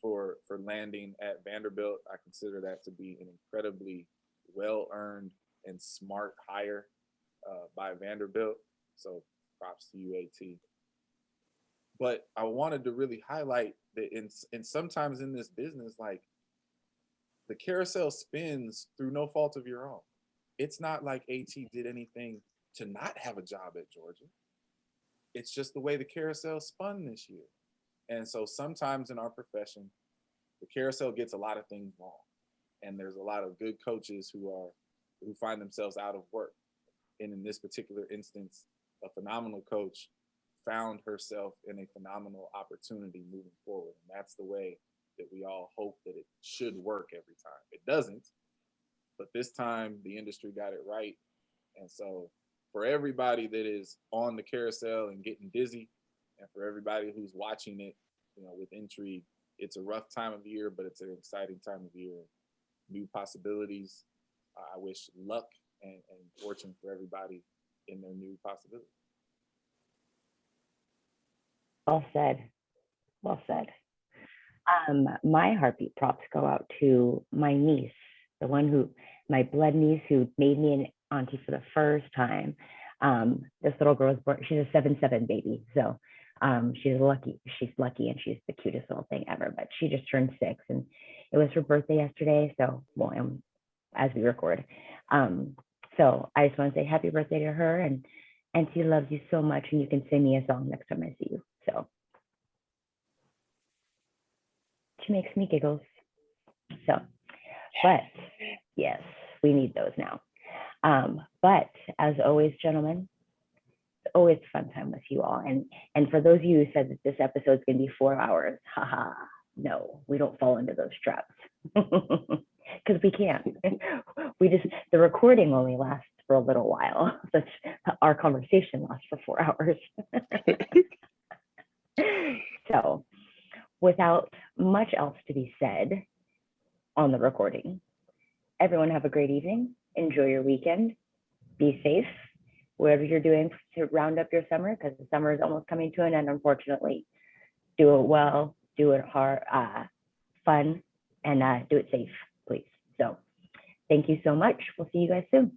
for landing at Vanderbilt. I consider that to be an incredibly well-earned and smart hire by Vanderbilt. So props to you, AT. But I wanted to really highlight that in sometimes in this business, like, the carousel spins through no fault of your own. It's not like AT did anything to not have a job at Georgia. It's just the way the carousel spun this year. And so sometimes in our profession, the carousel gets a lot of things wrong. And there's a lot of good coaches who find themselves out of work. And in this particular instance, a phenomenal coach found herself in a phenomenal opportunity moving forward. And that's the way that we all hope that it should work every time. It doesn't, but this time the industry got it right. And so for everybody that is on the carousel and getting dizzy, and for everybody who's watching it, you know, with intrigue, it's a rough time of year, but it's an exciting time of year. New possibilities. I wish luck and fortune for everybody in their new possibilities. Well said. Well said. My heartbeat props go out to my niece, my blood niece who made me an auntie for the first time. This little girl was born, she's a 7'7" baby. So she's lucky and she's the cutest little thing ever, but she just turned 6 and it was her birthday yesterday. So, well, as we record. So I just want to say happy birthday to her, and she loves you so much, and you can sing me a song next time I see you. So she makes me giggles. So, but yes, we need those now. But as always, gentlemen, it's always a fun time with you all. And for those of you who said that this episode is going to be 4 hours, haha, no, we don't fall into those traps. Because we can't. The recording only lasts for a little while. Our conversation lasts for 4 hours. So without much else to be said on the recording, everyone have a great evening. Enjoy your weekend. Be safe, whatever you're doing to round up your summer, because the summer is almost coming to an end, unfortunately. Do it well, do it hard, fun, and do it safe, please. So thank you so much. We'll see you guys soon.